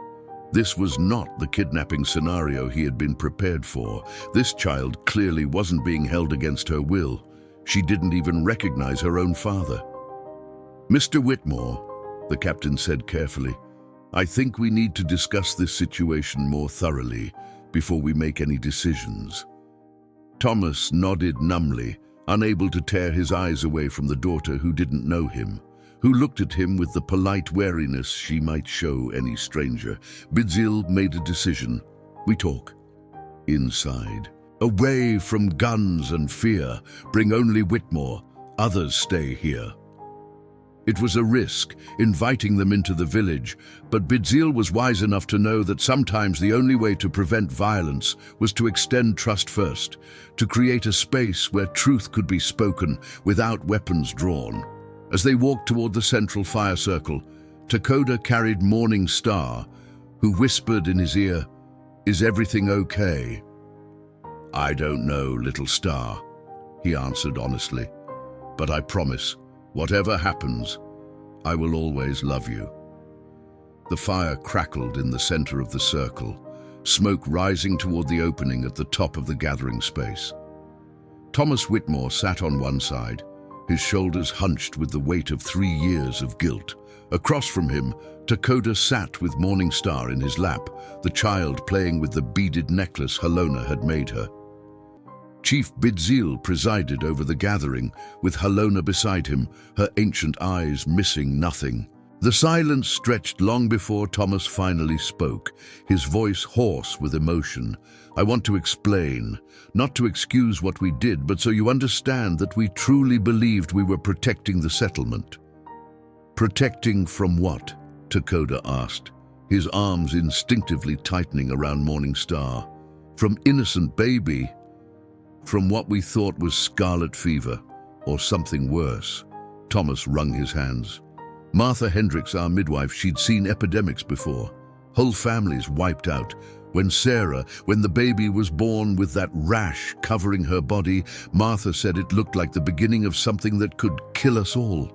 This was not the kidnapping scenario he had been prepared for. This child clearly wasn't being held against her will. She didn't even recognize her own father. Mr. Whitmore, the captain said carefully, I think we need to discuss this situation more thoroughly before we make any decisions. Thomas nodded numbly, unable to tear his eyes away from the daughter who didn't know him, who looked at him with the polite wariness she might show any stranger. Bidziel made a decision. We talk. Inside. Away from guns and fear. Bring only Whitmore. Others stay here. It was a risk, inviting them into the village, but Bidziel was wise enough to know that sometimes the only way to prevent violence was to extend trust first, to create a space where truth could be spoken without weapons drawn. As they walked toward the central fire circle, Dakota carried Morningstar, who whispered in his ear, Is everything okay? I don't know, little star, he answered honestly, but I promise, whatever happens, I will always love you. The fire crackled in the center of the circle, smoke rising toward the opening at the top of the gathering space. Thomas Whitmore sat on one side, his shoulders hunched with the weight of 3 years of guilt. Across from him, Dakota sat with Morningstar in his lap, the child playing with the beaded necklace Halona had made her. Chief Bidziel presided over the gathering, with Halona beside him, her ancient eyes missing nothing. The silence stretched long before Thomas finally spoke, his voice hoarse with emotion. I want to explain, not to excuse what we did, but so you understand that we truly believed we were protecting the settlement. Protecting from what? Dakota asked, his arms instinctively tightening around Morningstar. From innocent baby. From what we thought was scarlet fever, or something worse. Thomas wrung his hands. Martha Hendricks, our midwife, she'd seen epidemics before. Whole families wiped out. When the baby was born with that rash covering her body, Martha said it looked like the beginning of something that could kill us all.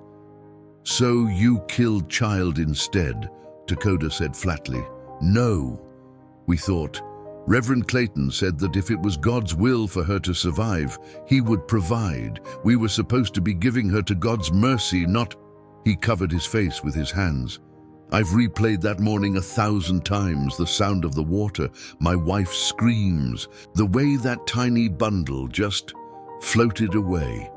"So you killed child instead," Dakota said flatly. "No." We thought. Reverend Clayton said that if it was God's will for her to survive, he would provide. We were supposed to be giving her to God's mercy, not... He covered his face with his hands. I've replayed that morning 1,000 times, the sound of the water, my wife's screams, the way that tiny bundle just floated away.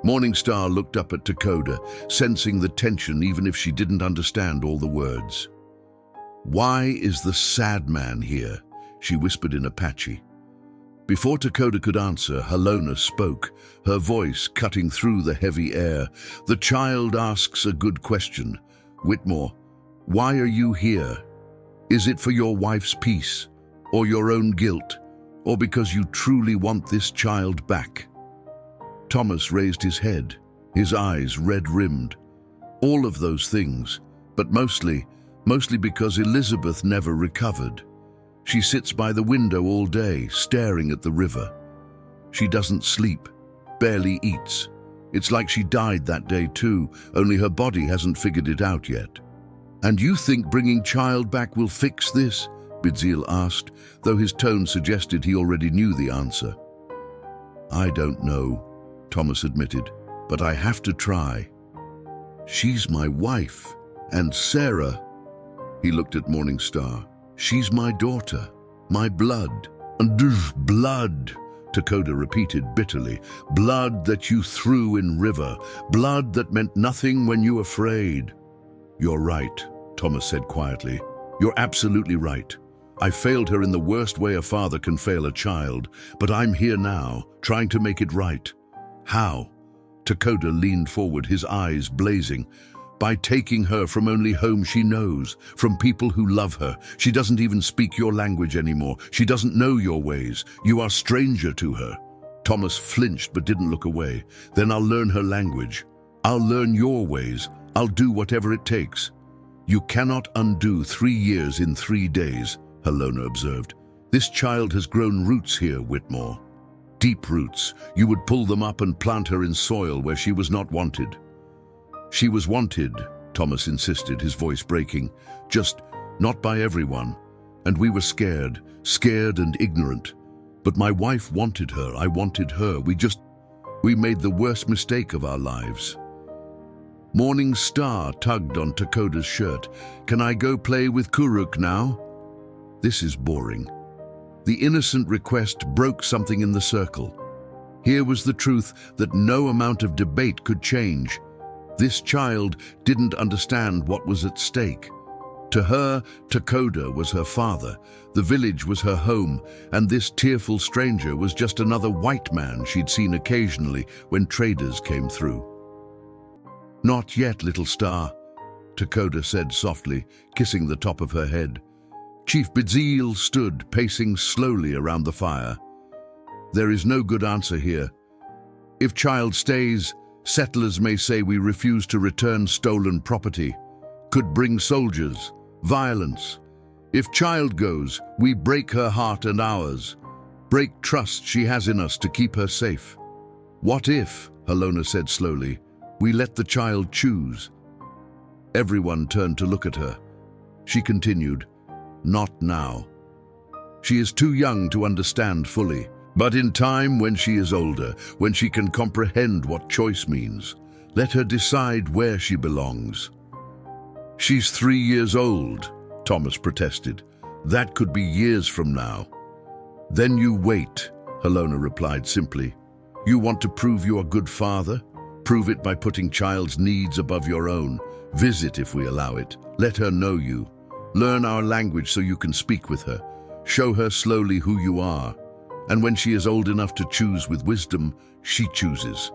Morningstar looked up at Dakota, sensing the tension even if she didn't understand all the words. "Why is the sad man here?" she whispered in Apache. Before Dakota could answer, Halona spoke, her voice cutting through the heavy air. "The child asks a good question. Whitmore, why are you here? Is it for your wife's peace, or your own guilt, or because you truly want this child back?" Thomas raised his head, his eyes red-rimmed. "All of those things, but mostly because Elizabeth never recovered. She sits by the window all day, staring at the river. She doesn't sleep, barely eats. It's like she died that day too, only her body hasn't figured it out yet." "And you think bringing child back will fix this?" Bidzil asked, though his tone suggested he already knew the answer. "I don't know," Thomas admitted, "but I have to try. She's my wife, and Sarah..." He looked at Morningstar. "She's my daughter, my blood." "And blood," Dakota repeated bitterly. "Blood that you threw in river. Blood that meant nothing when you afraid." "You're right," Thomas said quietly. "You're absolutely right. I failed her in the worst way a father can fail a child, but I'm here now, trying to make it right." "How?" Dakota leaned forward, his eyes blazing. "By taking her from only home she knows, from people who love her. She doesn't even speak your language anymore. She doesn't know your ways. You are stranger to her." Thomas flinched but didn't look away. "Then I'll learn her language. I'll learn your ways. I'll do whatever it takes." "You cannot undo 3 years in 3 days," Halona observed. "This child has grown roots here, Whitmore. Deep roots. You would pull them up and plant her in soil where she was not wanted." "She was wanted," Thomas insisted, his voice breaking. "Just not by everyone. And we were scared and ignorant. But my wife wanted her, I wanted her. We made the worst mistake of our lives." Morningstar tugged on Dakota's shirt. "Can I go play with Kuruk now?" "This is boring." The innocent request broke something in the circle. Here was the truth that no amount of debate could change. This child didn't understand what was at stake. To her, Dakota was her father, the village was her home, and this tearful stranger was just another white man she'd seen occasionally when traders came through. "Not yet, little star," Dakota said softly, kissing the top of her head. Chief Bidzil stood, pacing slowly around the fire. "There is no good answer here. If child stays, settlers may say we refuse to return stolen property. Could bring soldiers, violence. If child goes, we break her heart and ours. Break trust she has in us to keep her safe. What if," Halona said slowly, "we let the child choose?" Everyone turned to look at her. She continued, "Not now. She is too young to understand fully. But in time, when she is older, when she can comprehend what choice means, let her decide where she belongs." "She's 3 years old," Thomas protested. "That could be years from now." "Then you wait," Halona replied simply. "You want to prove you are a good father? Prove it by putting child's needs above your own. Visit if we allow it. Let her know you. Learn our language so you can speak with her. Show her slowly who you are. And when she is old enough to choose with wisdom, she chooses."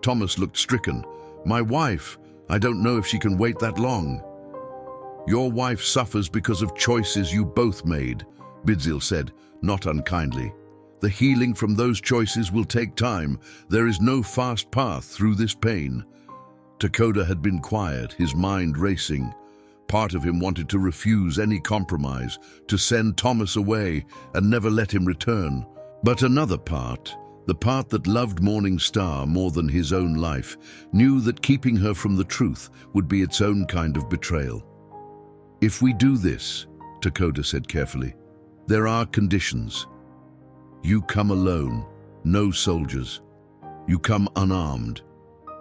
Thomas looked stricken. "My wife, I don't know if she can wait that long." "Your wife suffers because of choices you both made," Bidzil said, not unkindly. "The healing from those choices will take time. There is no fast path through this pain." Dakota had been quiet, his mind racing. Part of him wanted to refuse any compromise, to send Thomas away and never let him return. But another part, the part that loved Morning Star more than his own life, knew that keeping her from the truth would be its own kind of betrayal. "If we do this," Dakota said carefully, "there are conditions. You come alone, no soldiers. You come unarmed.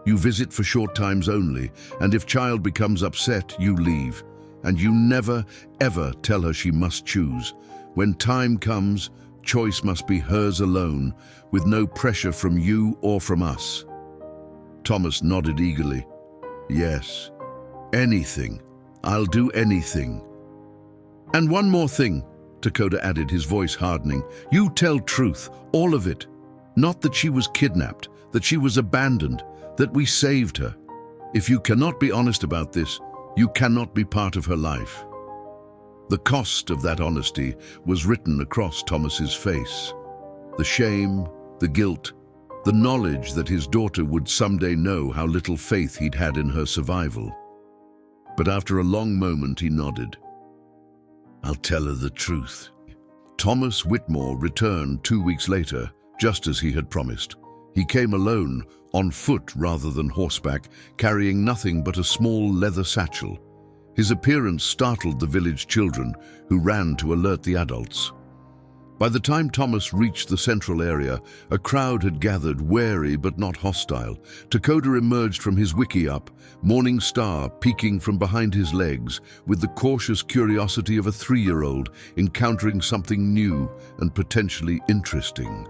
You visit for short times only, and if Child becomes upset, you leave. And you never, ever tell her she must choose. When time comes, choice must be hers alone, with no pressure from you or from us." Thomas nodded eagerly. "Yes, anything. I'll do anything." "And one more thing," Dakota added, his voice hardening. "You tell truth, all of it. Not that she was kidnapped, that she was abandoned, that we saved her. If you cannot be honest about this, you cannot be part of her life." The cost of that honesty was written across Thomas's face. The shame, the guilt, the knowledge that his daughter would someday know how little faith he'd had in her survival. But after a long moment, he nodded. "I'll tell her the truth." Thomas Whitmore returned 2 weeks later, just as he had promised. He came alone, on foot rather than horseback, carrying nothing but a small leather satchel. His appearance startled the village children, who ran to alert the adults. By the time Thomas reached the central area, a crowd had gathered, wary but not hostile. Dakota emerged from his wickiup, Morning Star peeking from behind his legs, with the cautious curiosity of a 3-year-old encountering something new and potentially interesting.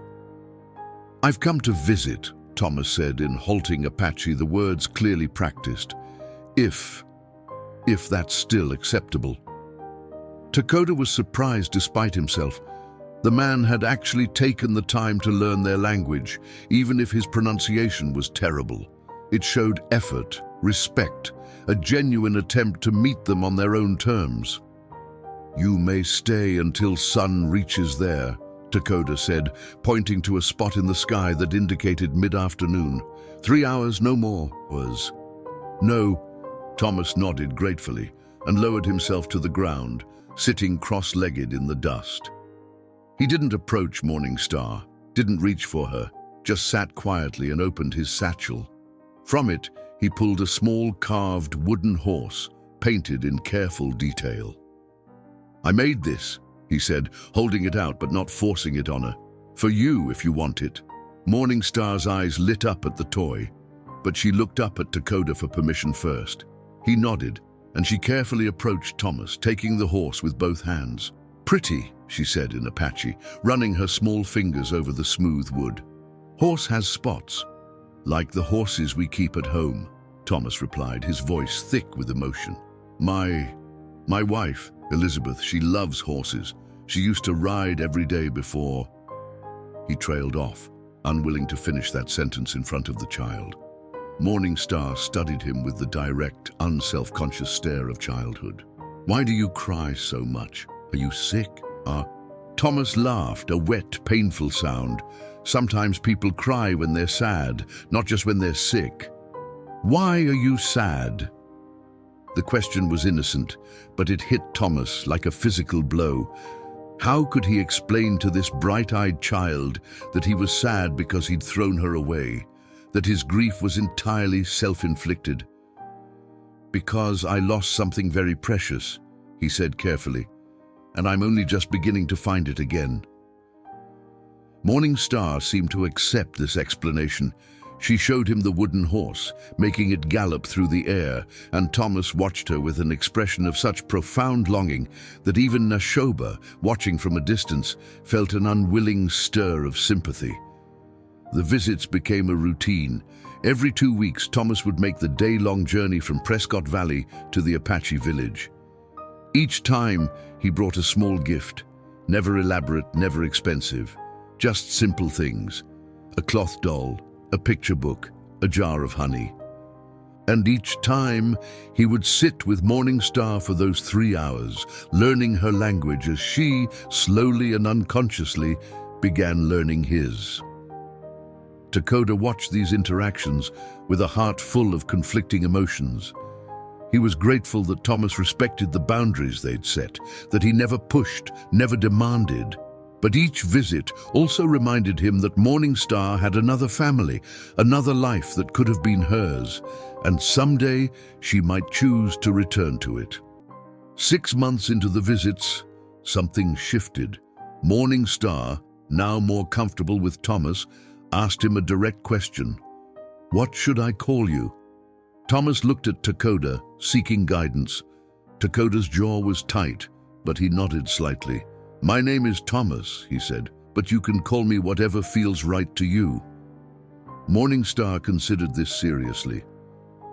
"I've come to visit," Thomas said in halting Apache, the words clearly practiced. If that's still acceptable." Dakota was surprised despite himself. The man had actually taken the time to learn their language, even if his pronunciation was terrible. It showed effort, respect, a genuine attempt to meet them on their own terms. "You may stay until sun reaches there," Dakota said, pointing to a spot in the sky that indicated mid-afternoon. 3 hours, no more, was. "No," Thomas nodded gratefully and lowered himself to the ground, sitting cross-legged in the dust. He didn't approach Morning Star, didn't reach for her, just sat quietly and opened his satchel. From it, he pulled a small carved wooden horse, painted in careful detail. "I made this," he said, holding it out but not forcing it on her. "For you, if you want it." Morning Star's eyes lit up at the toy, but she looked up at Dakota for permission first. He nodded, and she carefully approached Thomas, taking the horse with both hands. "Pretty," she said in Apache, running her small fingers over the smooth wood. "Horse has spots." "Like the horses we keep at home," Thomas replied, his voice thick with emotion. My wife, Elizabeth, she loves horses. She used to ride every day before." He trailed off, unwilling to finish that sentence in front of the child. Morning Star studied him with the direct, unself-conscious stare of childhood. "Why do you cry so much? Are you sick?" Thomas laughed, a wet, painful sound. "Sometimes people cry when they're sad, not just when they're sick." "Why are you sad?" The question was innocent, but it hit Thomas like a physical blow. How could he explain to this bright-eyed child that he was sad because he'd thrown her away, that his grief was entirely self-inflicted? "Because I lost something very precious," he said carefully, "and I'm only just beginning to find it again." Morning Star seemed to accept this explanation. She showed him the wooden horse, making it gallop through the air, and Thomas watched her with an expression of such profound longing that even Nashoba, watching from a distance, felt an unwilling stir of sympathy. The visits became a routine. Every 2 weeks, Thomas would make the day-long journey from Prescott Valley to the Apache village. Each time, he brought a small gift, never elaborate, never expensive, just simple things: a cloth doll, a picture book, a jar of honey. And each time, he would sit with Morning Star for those 3 hours, learning her language as she, slowly and unconsciously, began learning his. Dakota watched these interactions with a heart full of conflicting emotions. He was grateful that Thomas respected the boundaries they'd set, that he never pushed, never demanded. But each visit also reminded him that Morning Star had another family, another life that could have been hers, and someday she might choose to return to it. 6 months into the visits, something shifted. Morning Star, now more comfortable with Thomas, asked him a direct question. "What should I call you?" Thomas looked at Takoda, seeking guidance. Takoda's jaw was tight, but he nodded slightly. "My name is Thomas," he said, "but you can call me whatever feels right to you." Morning Star considered this seriously.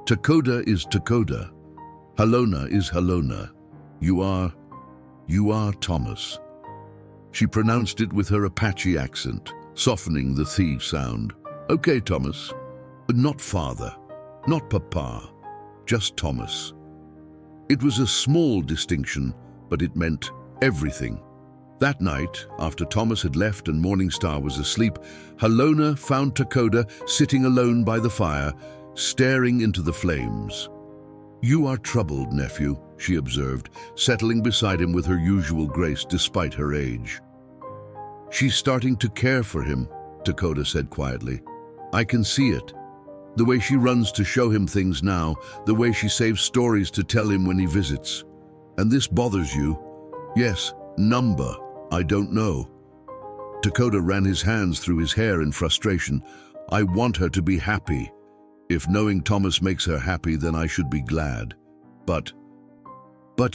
Takoda is Takoda. Halona is Halona. You are Thomas. She pronounced it with her Apache accent, softening the thief sound. "Okay, Thomas. But not father, not papa, just Thomas." It was a small distinction, but it meant everything. That night, after Thomas had left and Morning Star was asleep, Halona found Takoda sitting alone by the fire, staring into the flames. "You are troubled, nephew," she observed, settling beside him with her usual grace despite her age. "She's starting to care for him," Takoda said quietly. "I can see it. The way she runs to show him things now, the way she saves stories to tell him when he visits. And this bothers you?" "Yes, number. I don't know." Takoda ran his hands through his hair in frustration. "I want her to be happy. If knowing Thomas makes her happy, then I should be glad. But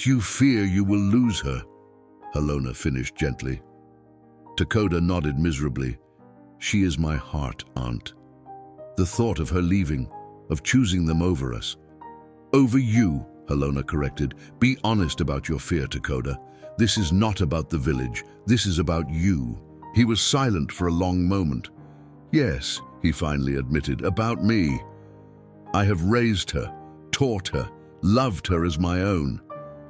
you fear you will lose her," Halona finished gently. Takoda nodded miserably. "She is my heart, Aunt. The thought of her leaving, of choosing them over us." "Over you," Halona corrected. "Be honest about your fear, Takoda. This is not about the village. This is about you." He was silent for a long moment. "Yes," he finally admitted, "about me. I have raised her, taught her, loved her as my own,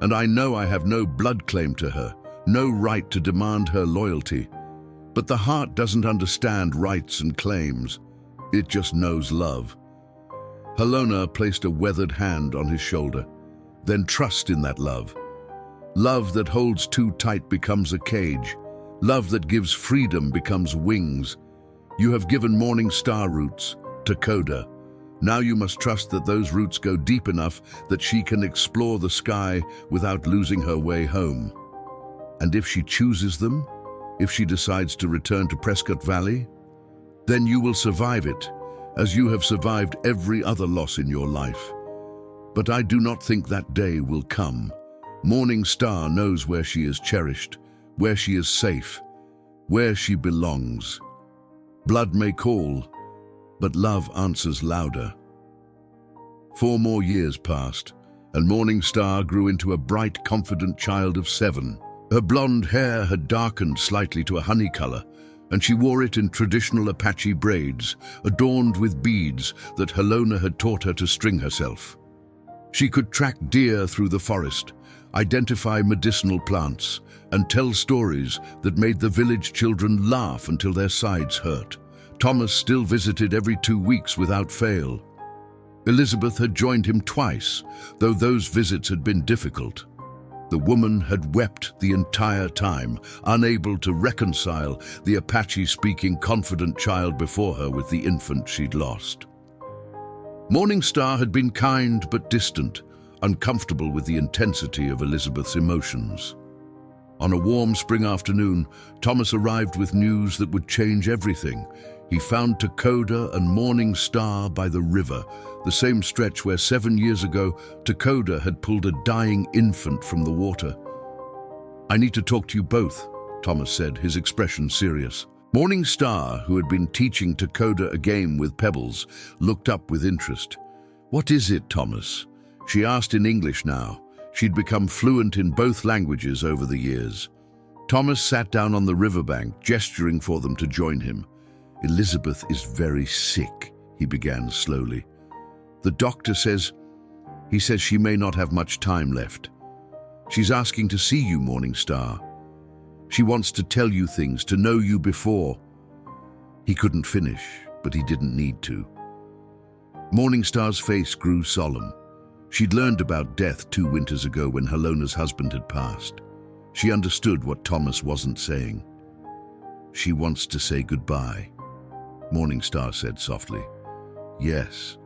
and I know I have no blood claim to her, no right to demand her loyalty. But the heart doesn't understand rights and claims. It just knows love." Halona placed a weathered hand on his shoulder. "Then trust in that love. Love that holds too tight becomes a cage. Love that gives freedom becomes wings. You have given Morning Star roots, Takoda. Now you must trust that those roots go deep enough that she can explore the sky without losing her way home. And if she chooses them, if she decides to return to Prescott Valley, then you will survive it, as you have survived every other loss in your life. But I do not think that day will come. Morning Star knows where she is cherished, where she is safe, where she belongs. Blood may call, but love answers louder." 4 more years passed, and Morning Star grew into a bright, confident child of 7. Her blonde hair had darkened slightly to a honey color, and she wore it in traditional Apache braids, adorned with beads that Halona had taught her to string herself. She could track deer through the forest, identify medicinal plants, and tell stories that made the village children laugh until their sides hurt. Thomas still visited every 2 weeks without fail. Elizabeth had joined him twice, though those visits had been difficult. The woman had wept the entire time, unable to reconcile the Apache-speaking confident child before her with the infant she'd lost. Morning Star had been kind but distant, uncomfortable with the intensity of Elizabeth's emotions. On a warm spring afternoon, Thomas arrived with news that would change everything. He found Takoda and Morning Star by the river, the same stretch where 7 years ago Takoda had pulled a dying infant from the water. "I need to talk to you both," Thomas said, his expression serious. Morning Star, who had been teaching Takoda a game with pebbles, looked up with interest. "What is it, Thomas?" She asked in English now. She'd become fluent in both languages over the years. Thomas sat down on the riverbank, gesturing for them to join him. "Elizabeth is very sick," he began slowly. "The doctor says she may not have much time left. She's asking to see you, Morning Star. She wants to tell you things, to know you before." He couldn't finish, but he didn't need to. Morning Star's face grew solemn. She'd learned about death 2 winters ago when Halona's husband had passed. She understood what Thomas wasn't saying. She wants to say goodbye, Morningstar said softly. Yes,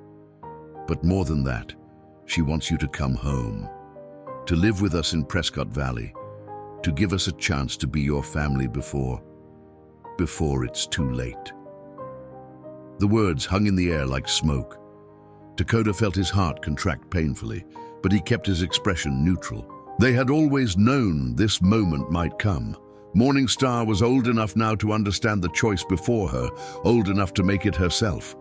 but more than that, she wants you to come home, to live with us in Prescott Valley, to give us a chance to be your family before it's too late. The words hung in the air like smoke. Dakota felt his heart contract painfully, but he kept his expression neutral. They had always known this moment might come. Morningstar was old enough now to understand the choice before her, old enough to make it herself.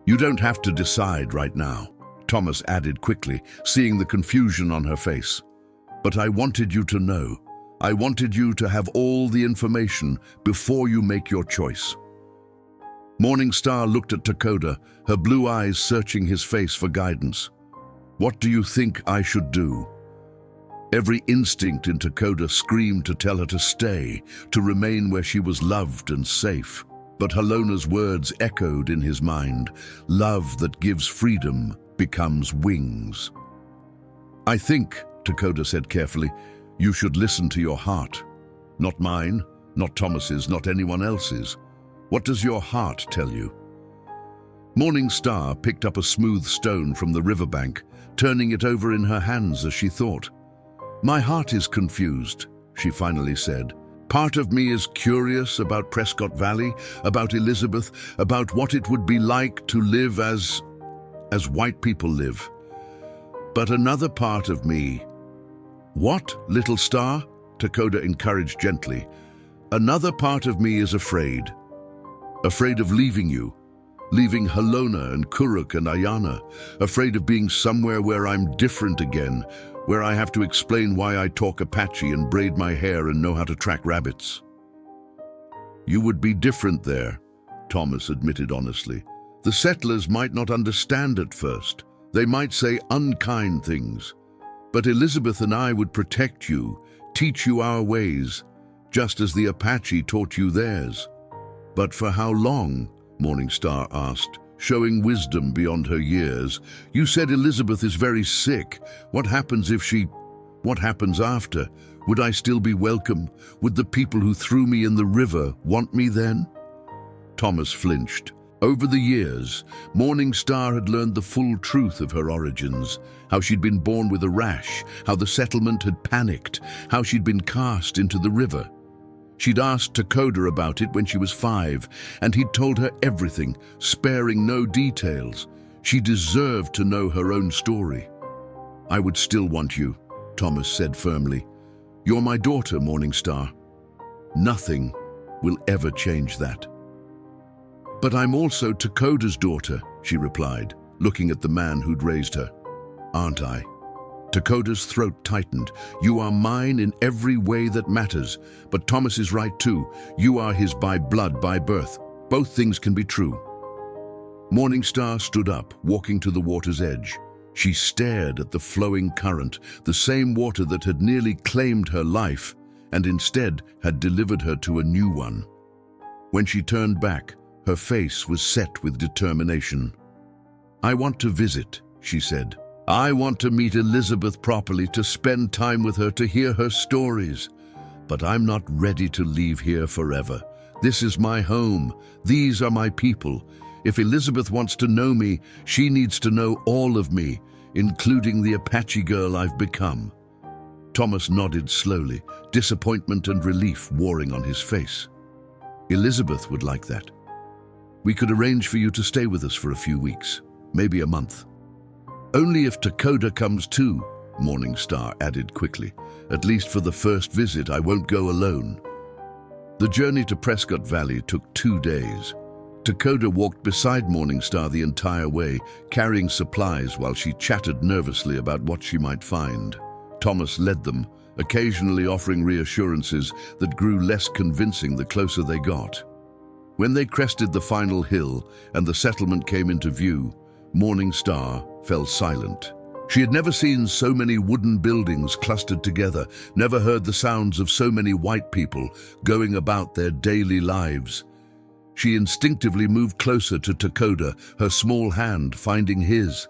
You don't have to decide right now, Thomas added quickly, seeing the confusion on her face. But I wanted you to know. I wanted you to have all the information before you make your choice. Morningstar looked at Dakota, her blue eyes searching his face for guidance. What do you think I should do? Every instinct in Dakota screamed to tell her to stay, to remain where she was loved and safe. But Halona's words echoed in his mind. Love that gives freedom becomes wings. I think, Dakota said carefully, you should listen to your heart. Not mine, not Thomas's, not anyone else's. What does your heart tell you? Morningstar picked up a smooth stone from the riverbank, turning it over in her hands as she thought. My heart is confused, she finally said. Part of me is curious about Prescott Valley, about Elizabeth, about what it would be like to live as white people live. But another part of me... What, little star? Dakota encouraged gently. Another part of me is afraid. Afraid of leaving you, leaving Halona and Kuruk and Ayana, afraid of being somewhere where I'm different again, where I have to explain why I talk Apache and braid my hair and know how to track rabbits. You would be different there, Thomas admitted honestly. The settlers might not understand at first. They might say unkind things. But Elizabeth and I would protect you, teach you our ways, just as the Apache taught you theirs. But for how long? Morningstar asked, showing wisdom beyond her years. You said Elizabeth is very sick. What happens if she... What happens after? Would I still be welcome? Would the people who threw me in the river want me then? Thomas flinched. Over the years, Morningstar had learned the full truth of her origins, how she'd been born with a rash, how the settlement had panicked, how she'd been cast into the river. She'd asked Dakota about it when she was 5, and he'd told her everything, sparing no details. She deserved to know her own story. I would still want you, Thomas said firmly. You're my daughter, Morningstar. Nothing will ever change that. But I'm also Dakota's daughter, she replied, looking at the man who'd raised her. Aren't I? Dakota's throat tightened. You are mine in every way that matters. But Thomas is right too. You are his by blood, by birth. Both things can be true. Morningstar stood up, walking to the water's edge. She stared at the flowing current, the same water that had nearly claimed her life, and instead had delivered her to a new one. When she turned back, her face was set with determination. I want to visit, she said. I want to meet Elizabeth properly, to spend time with her, to hear her stories. But I'm not ready to leave here forever. This is my home. These are my people. If Elizabeth wants to know me, she needs to know all of me, including the Apache girl I've become. Thomas nodded slowly, disappointment and relief warring on his face. Elizabeth would like that. We could arrange for you to stay with us for a few weeks, maybe a month. Only if Dakota comes too, Morningstar added quickly. At least for the first visit, I won't go alone. The journey to Prescott Valley took 2 days. Dakota walked beside Morningstar the entire way, carrying supplies while she chatted nervously about what she might find. Thomas led them, occasionally offering reassurances that grew less convincing the closer they got. When they crested the final hill and the settlement came into view, Morningstar fell silent. She had never seen so many wooden buildings clustered together, never heard the sounds of so many white people going about their daily lives. She instinctively moved closer to Dakota, her small hand finding his.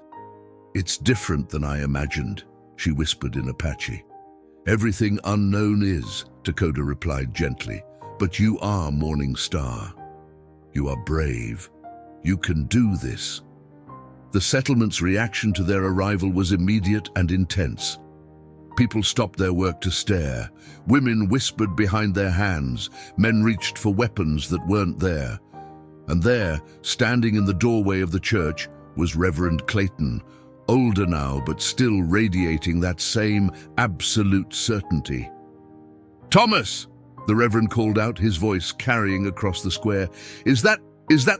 It's different than I imagined, she whispered in Apache. Everything unknown is, Dakota replied gently, But you are Morning Star. You are brave. You can do this. The settlement's reaction to their arrival was immediate and intense. People stopped their work to stare. Women whispered behind their hands. Men reached for weapons that weren't there. And there, standing in the doorway of the church, was Reverend Clayton, older now but still radiating that same absolute certainty. "Thomas!" the Reverend called out, his voice carrying across the square. Is that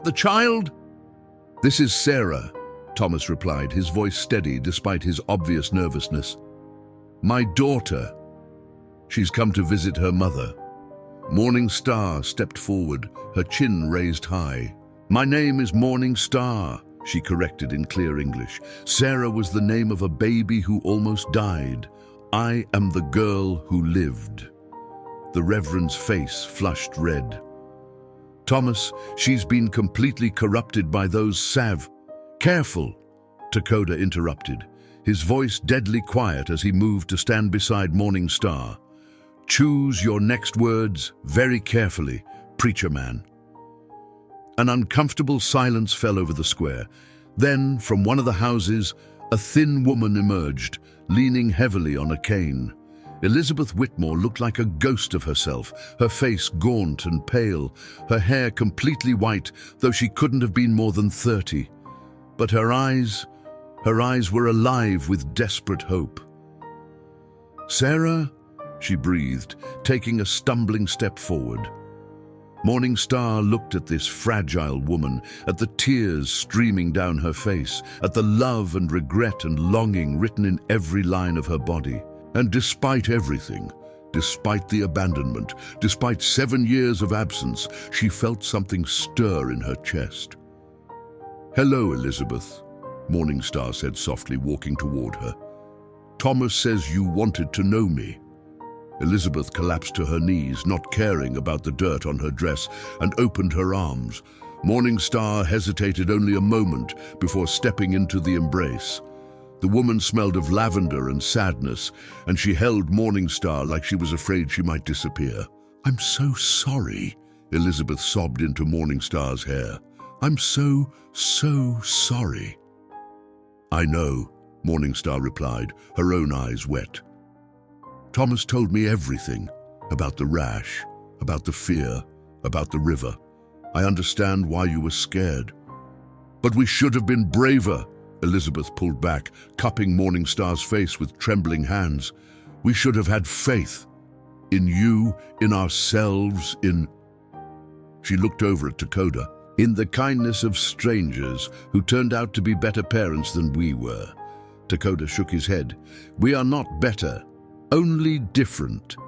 the child?" "This is Sarah," Thomas replied, his voice steady despite his obvious nervousness. "My daughter. She's come to visit her mother." Morning Star stepped forward, her chin raised high. "My name is Morning Star," she corrected in clear English. "Sarah was the name of a baby who almost died. I am the girl who lived." The Reverend's face flushed red. "Thomas, she's been completely corrupted by those Careful," Dakota interrupted, his voice deadly quiet as he moved to stand beside Morning Star. "Choose your next words very carefully, preacher man." An uncomfortable silence fell over the square. Then, from one of the houses, a thin woman emerged, leaning heavily on a cane. Elizabeth Whitmore looked like a ghost of herself, her face gaunt and pale, her hair completely white, though she couldn't have been more than 30. But her eyes were alive with desperate hope. "Sarah?" she breathed, taking a stumbling step forward. Morning Star looked at this fragile woman, at the tears streaming down her face, at the love and regret and longing written in every line of her body. And despite everything, despite the abandonment, despite 7 years of absence, she felt something stir in her chest. "Hello, Elizabeth," Morning Star said softly, walking toward her. "Thomas says you wanted to know me." Elizabeth collapsed to her knees, not caring about the dirt on her dress, and opened her arms. Morning Star hesitated only a moment before stepping into the embrace. The woman smelled of lavender and sadness, and she held Morning Star like she was afraid she might disappear. "I'm so sorry," Elizabeth sobbed into Morning Star's hair. "I'm so sorry." "I know," Morning Star replied, her own eyes wet. "Thomas told me everything, about the rash, about the fear, about the river. I understand why you were scared." "But we should have been braver," Elizabeth pulled back, cupping Morning Star's face with trembling hands. "We should have had faith. In you, in ourselves, in..." She looked over at Dakota. "In the kindness of strangers who turned out to be better parents than we were." Dakota shook his head. "We are not better, only different.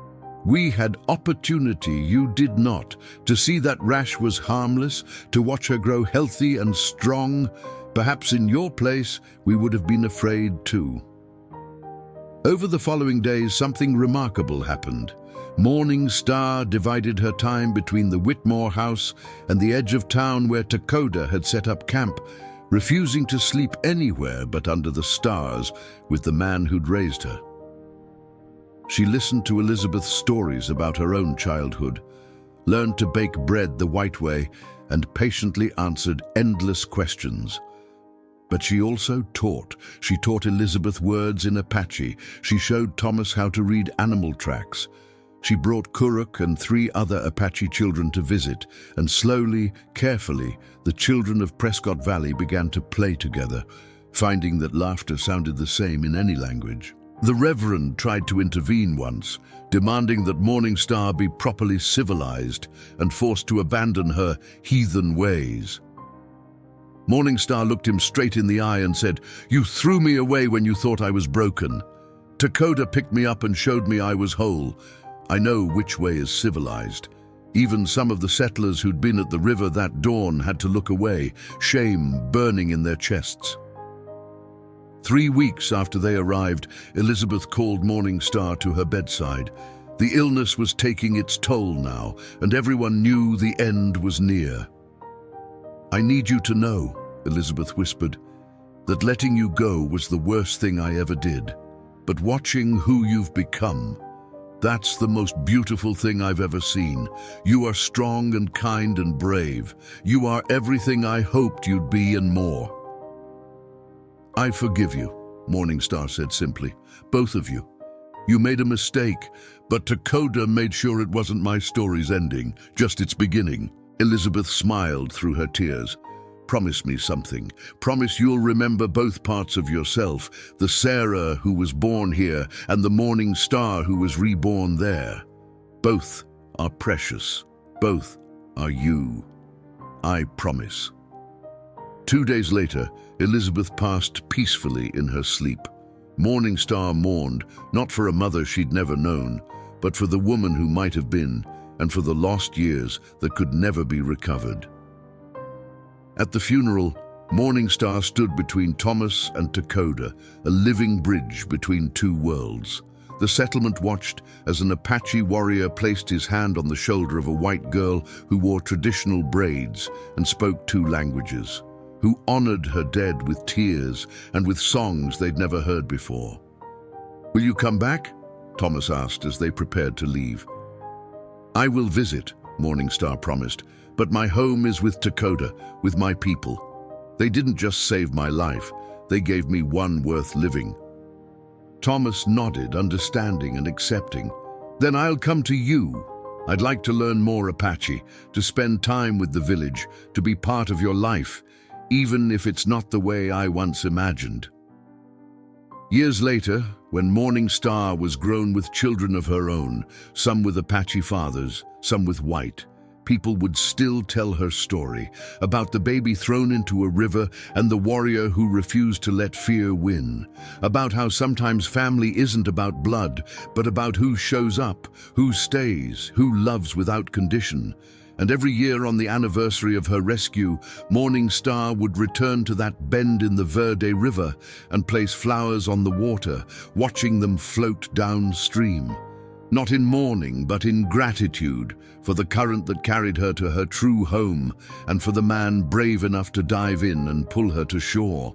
We had opportunity, you did not, to see that Rash was harmless, to watch her grow healthy and strong. Perhaps in your place, we would have been afraid too." Over the following days, something remarkable happened. Morning Star divided her time between the Whitmore house and the edge of town where Dakota had set up camp, refusing to sleep anywhere but under the stars with the man who'd raised her. She listened to Elizabeth's stories about her own childhood, learned to bake bread the white way, and patiently answered endless questions. But she also taught. She taught Elizabeth words in Apache. She showed Thomas how to read animal tracks. She brought Kuruk and 3 other Apache children to visit, and slowly, carefully, the children of Prescott Valley began to play together, finding that laughter sounded the same in any language. The Reverend tried to intervene once, demanding that Morning Star be properly civilized and forced to abandon her heathen ways. Morning Star looked him straight in the eye and said, "You threw me away when you thought I was broken. Dakota picked me up and showed me I was whole. I know which way is civilized." Even some of the settlers who'd been at the river that dawn had to look away, shame burning in their chests. 3 weeks after they arrived, Elizabeth called Morning Star to her bedside. The illness was taking its toll now, and everyone knew the end was near. "I need you to know," Elizabeth whispered, "that letting you go was the worst thing I ever did. But watching who you've become, That's the most beautiful thing I've ever seen. You are strong and kind and brave. You are everything I hoped you'd be and more. I forgive you, Morningstar said simply. Both of you. You made a mistake, but Takoda made sure it wasn't my story's ending, just its beginning. Elizabeth smiled through her tears. Promise me something. Promise you'll remember both parts of yourself, the Sarah who was born here and the morning star who was reborn there. Both are precious. Both are you. I promise. 2 days later, Elizabeth passed peacefully in her sleep. Morningstar mourned, not for a mother she'd never known, but for the woman who might have been, and for the lost years that could never be recovered. At the funeral, Morningstar stood between Thomas and Takoda, a living bridge between two worlds. The settlement watched as an Apache warrior placed his hand on the shoulder of a white girl who wore traditional braids and spoke 2 languages, who honored her dead with tears and with songs they'd never heard before. "Will you come back?" Thomas asked as they prepared to leave. "I will visit," Morningstar promised, "but my home is with Takoda, with my people. They didn't just save my life, they gave me one worth living." Thomas nodded, understanding and accepting. "Then I'll come to you. I'd like to learn more Apache, to spend time with the village, to be part of your life, even if it's not the way I once imagined." Years later, when Morningstar was grown with children of her own, some with Apache fathers, some with white, people would still tell her story about the baby thrown into a river and the warrior who refused to let fear win, about how sometimes family isn't about blood, but about who shows up, who stays, who loves without condition. And every year on the anniversary of her rescue, Morningstar would return to that bend in the Verde River and place flowers on the water, watching them float downstream. Not in mourning, but in gratitude for the current that carried her to her true home and for the man brave enough to dive in and pull her to shore.